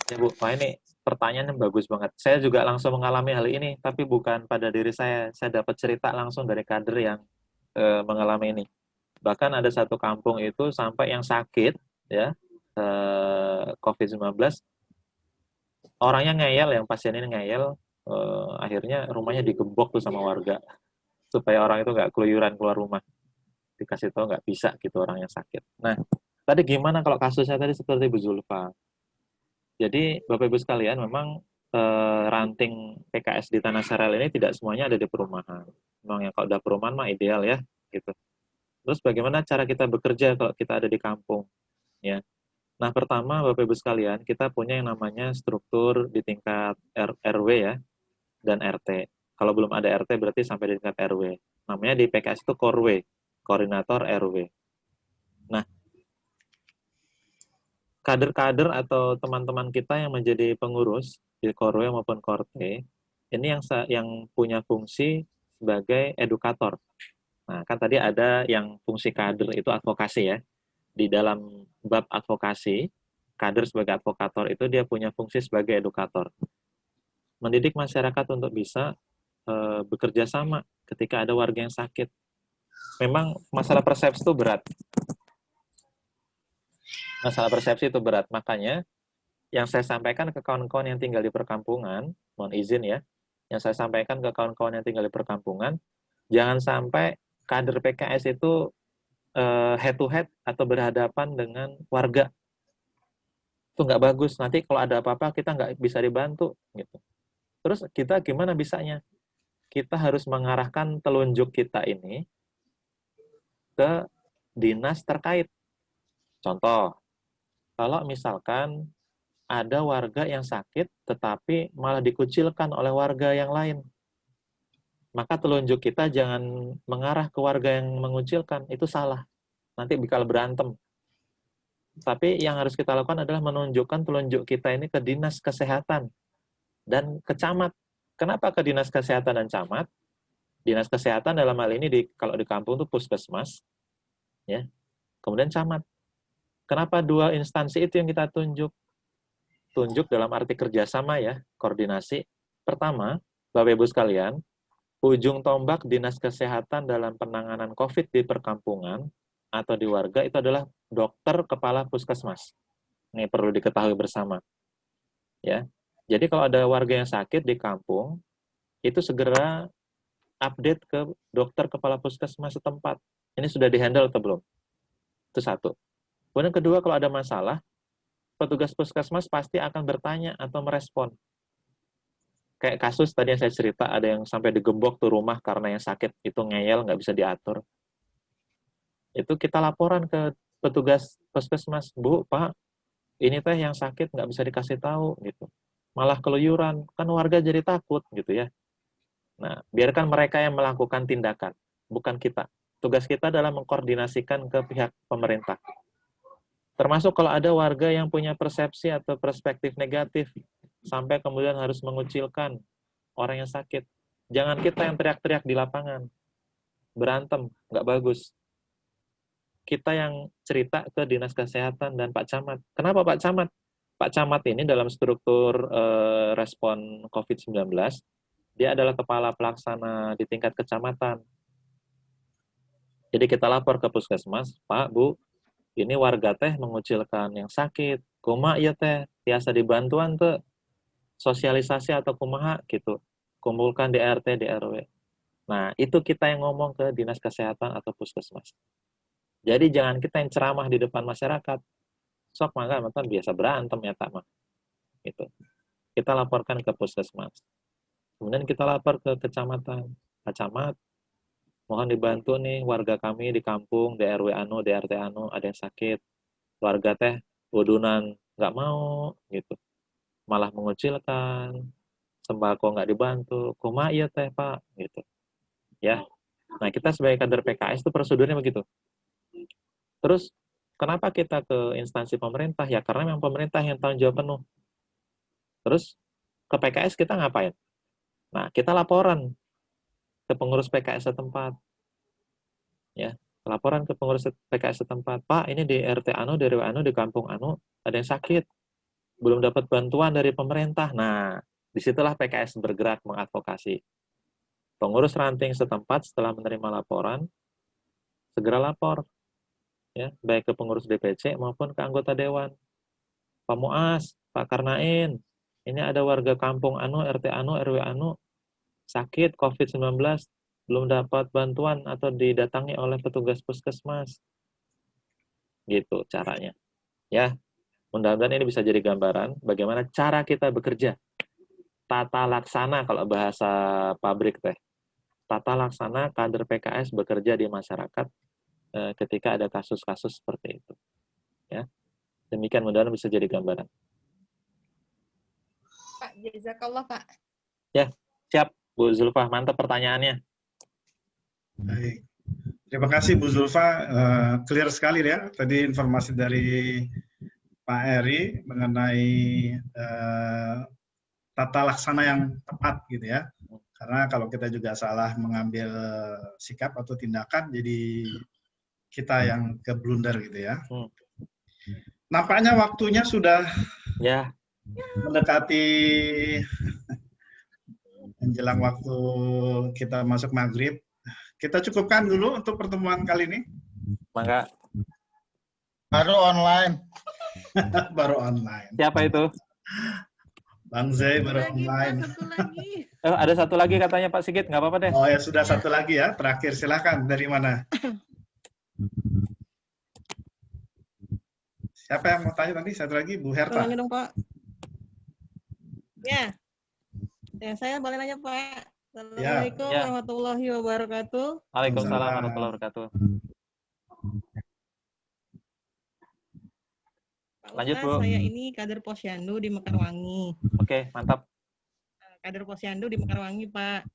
Ya Bu, wah ini pertanyaannya bagus banget. Saya juga langsung mengalami hal ini, tapi bukan pada diri saya. Saya dapat cerita langsung dari kader yang mengalami ini. Bahkan ada satu kampung itu sampai yang sakit, ya, COVID-19, orangnya ngeyel, yang pasien ini ngeyel, akhirnya rumahnya digembok tuh sama warga, supaya orang itu nggak keluyuran keluar rumah. Dikasih tahu nggak bisa gitu orang yang sakit. Nah, tadi gimana kalau kasusnya tadi seperti Bu Zulfa? Jadi Bapak Ibu sekalian, memang ranting PKS di Tanah Sareal ini tidak semuanya ada di perumahan. Memang yang kalau udah perumahan mah ideal ya, gitu. Terus bagaimana cara kita bekerja kalau kita ada di kampung? Ya. Nah, pertama Bapak Ibu sekalian, kita punya yang namanya struktur di tingkat RW ya, dan RT. Kalau belum ada RT berarti sampai di tingkat RW. Namanya di PKS itu Korwe, Koordinator RW. Nah, kader-kader atau teman-teman kita yang menjadi pengurus di Korwe maupun Korte, ini yang punya fungsi sebagai edukator. Nah, kan tadi ada yang fungsi kader itu advokasi ya. Di dalam bab advokasi, kader sebagai advokator itu dia punya fungsi sebagai edukator. Mendidik masyarakat untuk bisa bekerja sama ketika ada warga yang sakit. Memang masalah persepsi itu berat. Masalah persepsi itu berat. Makanya yang saya sampaikan ke kawan-kawan yang tinggal di perkampungan, mohon izin ya, yang saya sampaikan ke kawan-kawan yang tinggal di perkampungan, jangan sampai kader PKS itu head to head atau berhadapan dengan warga. Itu nggak bagus. Nanti kalau ada apa-apa kita nggak bisa dibantu. Gitu. Terus kita gimana bisanya? Kita harus mengarahkan telunjuk kita ini ke dinas terkait. Contoh, kalau misalkan ada warga yang sakit tetapi malah dikucilkan oleh warga yang lain, maka telunjuk kita jangan mengarah ke warga yang mengucilkan, itu salah. Nanti bakal berantem. Tapi yang harus kita lakukan adalah menunjukkan telunjuk kita ini ke dinas kesehatan dan ke camat. Kenapa ke dinas kesehatan dan camat? Dinas kesehatan dalam hal ini kalau di kampung itu puskesmas, ya. Kemudian camat. Kenapa dua instansi itu yang kita tunjuk? Tunjuk dalam arti kerjasama ya, koordinasi. Pertama, Bapak Ibu sekalian, ujung tombak dinas kesehatan dalam penanganan COVID di perkampungan atau di warga itu adalah dokter kepala puskesmas. Ini perlu diketahui bersama. Ya. Jadi kalau ada warga yang sakit di kampung, itu segera update ke dokter kepala puskesmas setempat. Ini sudah dihandle atau belum? Itu satu. Kemudian kedua, kalau ada masalah, petugas puskesmas pasti akan bertanya atau merespon. Kayak kasus tadi yang saya cerita, ada yang sampai digembok tuh rumah karena yang sakit itu ngeyel, nggak bisa diatur. Itu kita laporan ke petugas puskesmas, Bu, Pak, ini teh yang sakit nggak bisa dikasih tahu gitu. Malah keluyuran, kan warga jadi takut gitu ya. Nah, biarkan mereka yang melakukan tindakan, bukan kita. Tugas kita adalah mengkoordinasikan ke pihak pemerintah. Termasuk kalau ada warga yang punya persepsi atau perspektif negatif, sampai kemudian harus mengucilkan orang yang sakit. Jangan kita yang teriak-teriak di lapangan. Berantem, nggak bagus. Kita yang cerita ke Dinas Kesehatan dan Pak Camat. Kenapa Pak Camat? Pak Camat ini dalam struktur respon COVID-19, dia adalah kepala pelaksana di tingkat kecamatan. Jadi kita lapor ke puskesmas, Pak, Bu, ini warga teh mengucilkan yang sakit, kumaha ya teh, biasa dibantuan tuh, sosialisasi atau kumaha gitu, kumpulkan di RT, di RW. Nah, itu kita yang ngomong ke Dinas Kesehatan atau puskesmas. Jadi jangan kita yang ceramah di depan masyarakat. Sok maka biasa berantem ya tak mah. Gitu. Kita laporkan ke puskesmas. Kemudian kita lapor ke kecamatan. Pak Camat, mohon dibantu nih warga kami di kampung, di RW anu, di RT anu ada yang sakit. Warga teh bodonan nggak mau gitu. Malah mengucilkan, sembako nggak dibantu. Kumaha iya teh Pak gitu. Ya. Nah, kita sebagai kader PKS itu prosedurnya begitu. Terus, kenapa kita ke instansi pemerintah? Ya, karena memang pemerintah yang tanggung jawab penuh. Terus, ke PKS kita ngapain? Nah, kita laporan ke pengurus PKS setempat. Ya, laporan ke pengurus PKS setempat. Pak, ini di RT anu, di RW anu, di kampung anu, ada yang sakit. Belum dapat bantuan dari pemerintah. Nah, disitulah PKS bergerak mengadvokasi. Pengurus ranting setempat setelah menerima laporan, segera lapor. Ya, baik ke pengurus DPC maupun ke anggota dewan. Pak Muas, Pak Karnain, ini ada warga kampung anu, RT anu, RW anu, sakit COVID-19, belum dapat bantuan atau didatangi oleh petugas puskesmas. Gitu caranya. Ya, mudah-mudahan ini bisa jadi gambaran bagaimana cara kita bekerja. Tata laksana kalau bahasa pabrik teh. Tata laksana kader PKS bekerja di masyarakat ketika ada kasus-kasus seperti itu. Ya. Demikian mudah-mudahan bisa jadi gambaran. Pak, jazakallah, Pak. Ya, siap Bu Zulfa, mantap pertanyaannya. Baik. Terima kasih Bu Zulfa, clear sekali ya tadi informasi dari Pak Eri mengenai tata laksana yang tepat gitu ya. Karena kalau kita juga salah mengambil sikap atau tindakan, jadi kita yang keblunder gitu ya. Nampaknya waktunya sudah mendekati menjelang waktu kita masuk maghrib. Kita cukupkan dulu untuk pertemuan kali ini. Mangga. Baru online. Baru online. Siapa itu? Bang Zai baru online. Ada satu lagi katanya Pak Sigit, nggak apa-apa deh. Oh ya, sudah satu lagi ya. Terakhir, silakan. Dari mana? Siapa yang mau tanya tadi? Satu lagi, Bu Herta. Tanya dong, Pak. Ya. Saya boleh nanya, Pak. Assalamualaikum warahmatullahi wabarakatuh. Waalaikumsalam warahmatullahi wabarakatuh. Pak Lanjut, Ustaz, Bu. saya ini kader Posyandu di Mekarwangi. Oke, mantap. Kader Posyandu di Mekarwangi, Pak.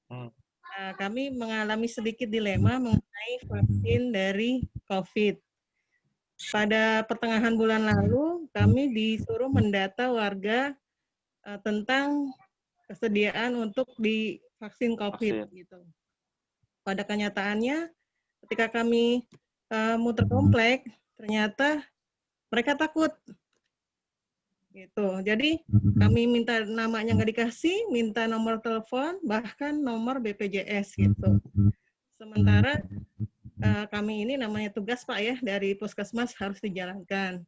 Kami mengalami sedikit dilema mengenai vaksin dari COVID. Pada pertengahan bulan lalu, kami disuruh mendata warga tentang kesediaan untuk divaksin COVID. Gitu. Pada kenyataannya, ketika kami muter komplek, ternyata mereka takut. Gitu. Jadi kami minta namanya nggak dikasih, minta nomor telepon, bahkan nomor BPJS gitu. Sementara kami ini namanya tugas Pak ya dari puskesmas harus dijalankan.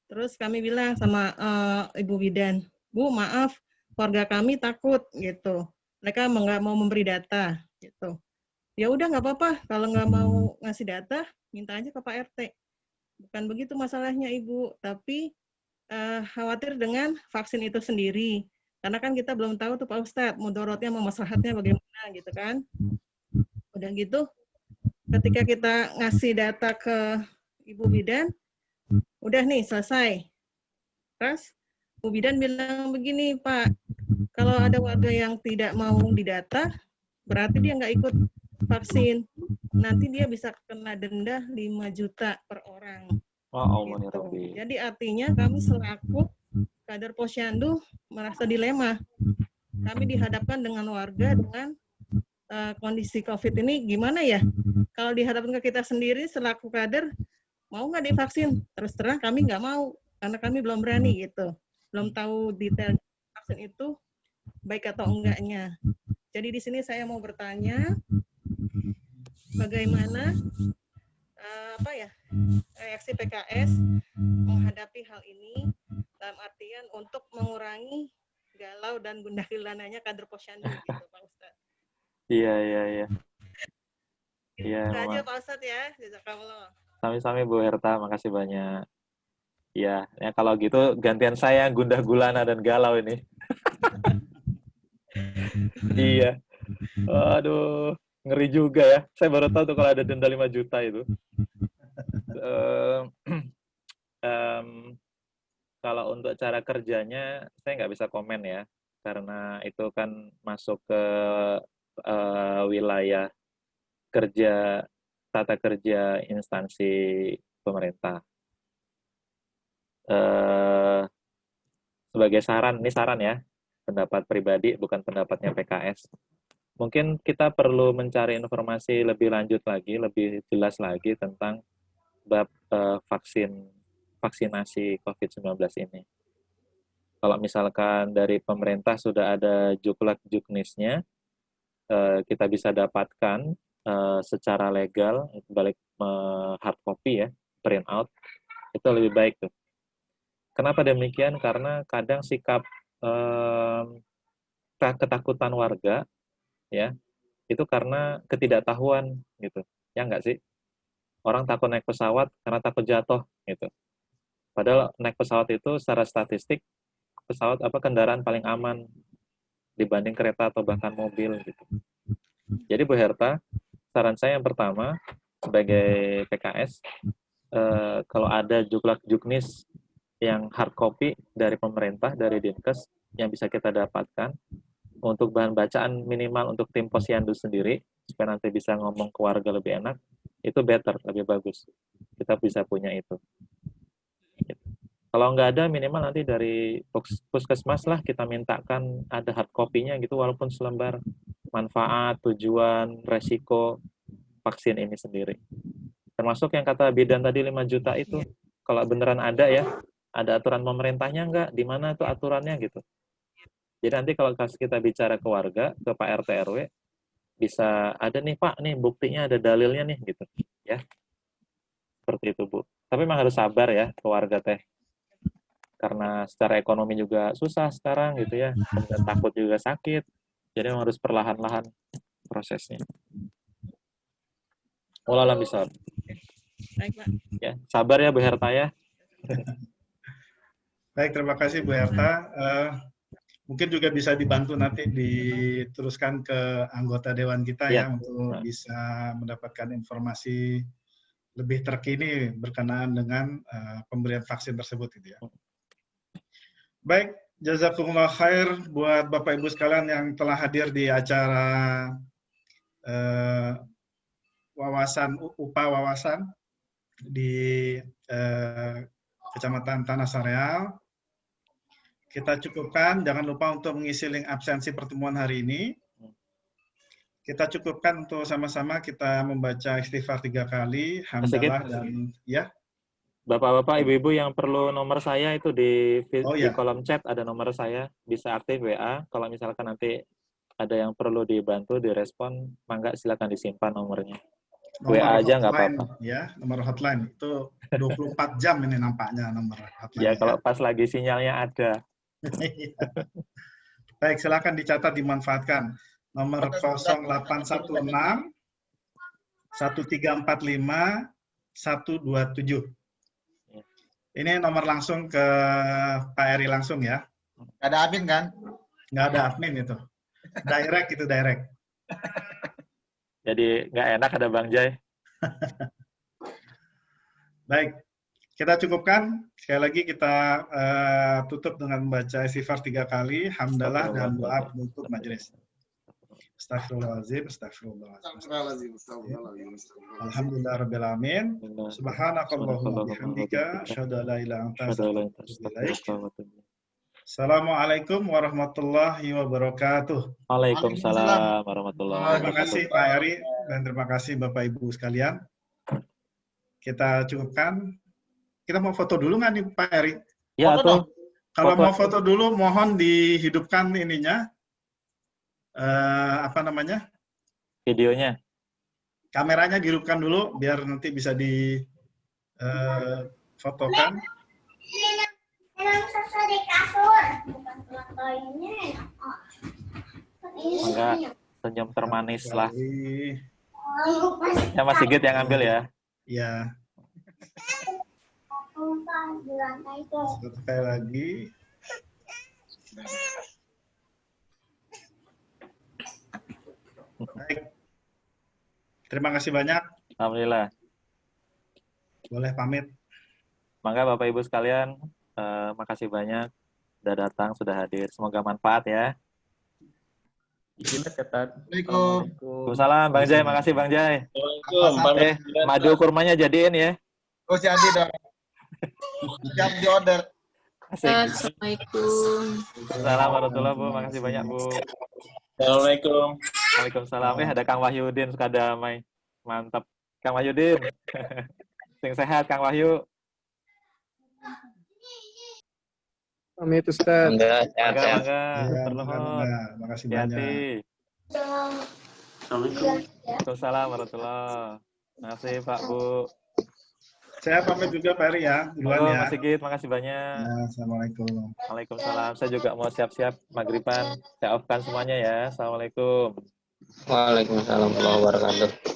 Terus kami bilang sama Ibu Bidan, Bu maaf warga kami takut gitu. Mereka nggak mau memberi data gitu. Ya udah nggak apa-apa kalau nggak mau ngasih data minta aja ke Pak RT. Bukan begitu masalahnya Ibu, tapi khawatir dengan vaksin itu sendiri. Karena kan kita belum tahu tuh Pak Ustadz, mudorotnya sama maslahatnya bagaimana gitu kan. Udah gitu, ketika kita ngasih data ke Ibu Bidan, udah nih selesai. Terus Bu Bidan bilang begini, Pak, kalau ada warga yang tidak mau didata, berarti dia nggak ikut vaksin. Nanti dia bisa kena denda 5 juta per orang. Gitu. Jadi artinya kami selaku kader Posyandu merasa dilema. Kami dihadapkan dengan warga dengan kondisi COVID ini gimana ya? Kalau dihadapkan ke kita sendiri selaku kader, mau nggak divaksin? Terus terang kami nggak mau, karena kami belum berani gitu. Belum tahu detail vaksin itu baik atau enggaknya. Jadi di sini saya mau bertanya, bagaimana reaksi PKS menghadapi hal ini dalam artian untuk mengurangi galau dan gundah gulananya kader Posyandu gitu, Pak Ustadz. Iya. Itu aja Pak Ustadz ya, jazakallah. Sami-sami Bu Herta, makasih banyak. Ya, kalau gitu gantian saya gundah gulana dan galau ini. Iya. Aduh, ngeri juga ya. Saya baru tahu tuh kalau ada denda 5 juta itu. Kalau untuk cara kerjanya, saya nggak bisa komen ya. Karena itu kan masuk ke wilayah kerja, tata kerja instansi pemerintah. Sebagai saran, ini saran ya, pendapat pribadi, bukan pendapatnya PKS. Mungkin kita perlu mencari informasi lebih lanjut lagi, lebih jelas lagi tentang bab vaksinasi COVID-19 ini. Kalau misalkan dari pemerintah sudah ada juklak-juknisnya, kita bisa dapatkan secara legal, balik hard copy ya, print out, itu lebih baik tuh. Kenapa demikian? Karena kadang sikap ketakutan warga ya itu karena ketidaktahuan gitu, ya nggak sih? Orang takut naik pesawat karena takut jatuh gitu. Padahal naik pesawat itu secara statistik kendaraan paling aman dibanding kereta atau bahkan mobil gitu. Jadi Bu Herta, saran saya yang pertama sebagai PKS, kalau ada juklak-juknis yang hard copy dari pemerintah, dari Dinkes, yang bisa kita dapatkan untuk bahan bacaan minimal untuk tim Posyandu sendiri, supaya nanti bisa ngomong ke warga lebih enak, itu better, lebih bagus. Kita bisa punya itu. Kalau nggak ada, minimal nanti dari puskesmas lah kita mintakan ada hard copy-nya gitu, walaupun selembar, manfaat, tujuan, resiko vaksin ini sendiri. Termasuk yang kata Bidan tadi 5 juta itu, kalau beneran ada ya, ada aturan pemerintahnya nggak? Di mana tuh aturannya gitu. Jadi nanti kalau kita bicara ke warga, ke Pak RT RW, bisa ada nih Pak, nih buktinya, ada dalilnya nih gitu, ya. Seperti itu Bu. Tapi memang harus sabar ya ke warga teh. Karena secara ekonomi juga susah sekarang gitu ya. Kemudian takut juga sakit. Jadi memang harus perlahan-lahan prosesnya. Wallahualam bishawab. Baik, Pak. Ya, sabar ya Bu Herta ya. Baik, terima kasih Bu Herta. Mungkin juga bisa dibantu nanti diteruskan ke anggota Dewan kita ya untuk bisa mendapatkan informasi lebih terkini berkenaan dengan pemberian vaksin tersebut gitu ya. Baik, jazakumullah khair buat Bapak Ibu sekalian yang telah hadir di acara wawasan di Kecamatan Tanah Sareal. Kita cukupkan, jangan lupa untuk mengisi link absensi pertemuan hari ini. Kita cukupkan untuk sama-sama kita membaca istighfar 3 kali, hamdalah dan ya. Bapak-bapak, ibu-ibu yang perlu nomor saya itu di kolom chat ada nomor saya, bisa aktif WA. Kalau misalkan nanti ada yang perlu dibantu, direspon, mangga silakan disimpan nomornya. Nomor WA aja nggak apa-apa. Ya, nomor hotline itu 24 jam ini nampaknya nomor hotline. Ya, kalau pas lagi sinyalnya ada. Baik, silakan dicatat, dimanfaatkan. Nomor 0816 1345 127. Ini nomor langsung ke Pak Eri langsung ya. Nggak ada admin kan? Nggak ada admin itu. Direct itu, direct. Jadi nggak enak ada Bang Jai. Baik, Kita cukupkan. Sekali lagi kita tutup dengan membaca istighfar 3 kali, hamdalah dan doa penutup majelis. Astagfirullahaladzim, astagfirullahaladzim. Alhamdulillah rabbil alamin. Subhanakallahumma bihamdika asyhadu an la ilaha illa anta astaghfiruka wa atubu ilaik. Assalamualaikum warahmatullahi wabarakatuh. Waalaikumsalam warahmatullahi wabarakatuh. Terima kasih Pak Eri dan terima kasih Bapak Ibu sekalian. Kita cukupkan. Kita mau foto dulu nggak nih Pak Eri? Ya, tuh. Kalau mau foto dulu, mohon dihidupkan ininya. Apa namanya? Videonya. Kameranya dihidupkan dulu, biar nanti bisa difotokan. Mangga senyum termanis lah. Ya Mas Sigit yang ambil ya. Ya. Sekali lagi. Baik. Terima kasih banyak. Alhamdulillah. Boleh pamit. Mangga Bapak Ibu sekalian, makasih banyak sudah datang, sudah hadir. Semoga manfaat ya. Waalaikumsalam Bang Jai, makasih Bang Jai. Madu kurmanya jadiin ya. Oh, jadi dong. Siap di order. Assalamualaikum. Assalamualaikum warahmatullahi wabarakatuh. Makasih banyak Bu. Assalamualaikum. Waalaikumsalam. Ada Kang Wahyudin Sukadamai. Mantap. Kang Wahyudin. Sing sehat Kang Wahyu. Pamit Ustaz. Mangga. Makasih banyak. Assalamualaikum. Waalaikumsalam warahmatullahi wabarakatuh. Makasih Pak Bu. Saya pamit juga Pak Eri ya. Duluan ya. Mas Sigit, makasih banyak. Assalamualaikum. Waalaikumsalam. Saya juga mau siap-siap maghriban. Saya off-kan semuanya ya. Assalamualaikum. Waalaikumsalam warahmatullahi wabarakatuh.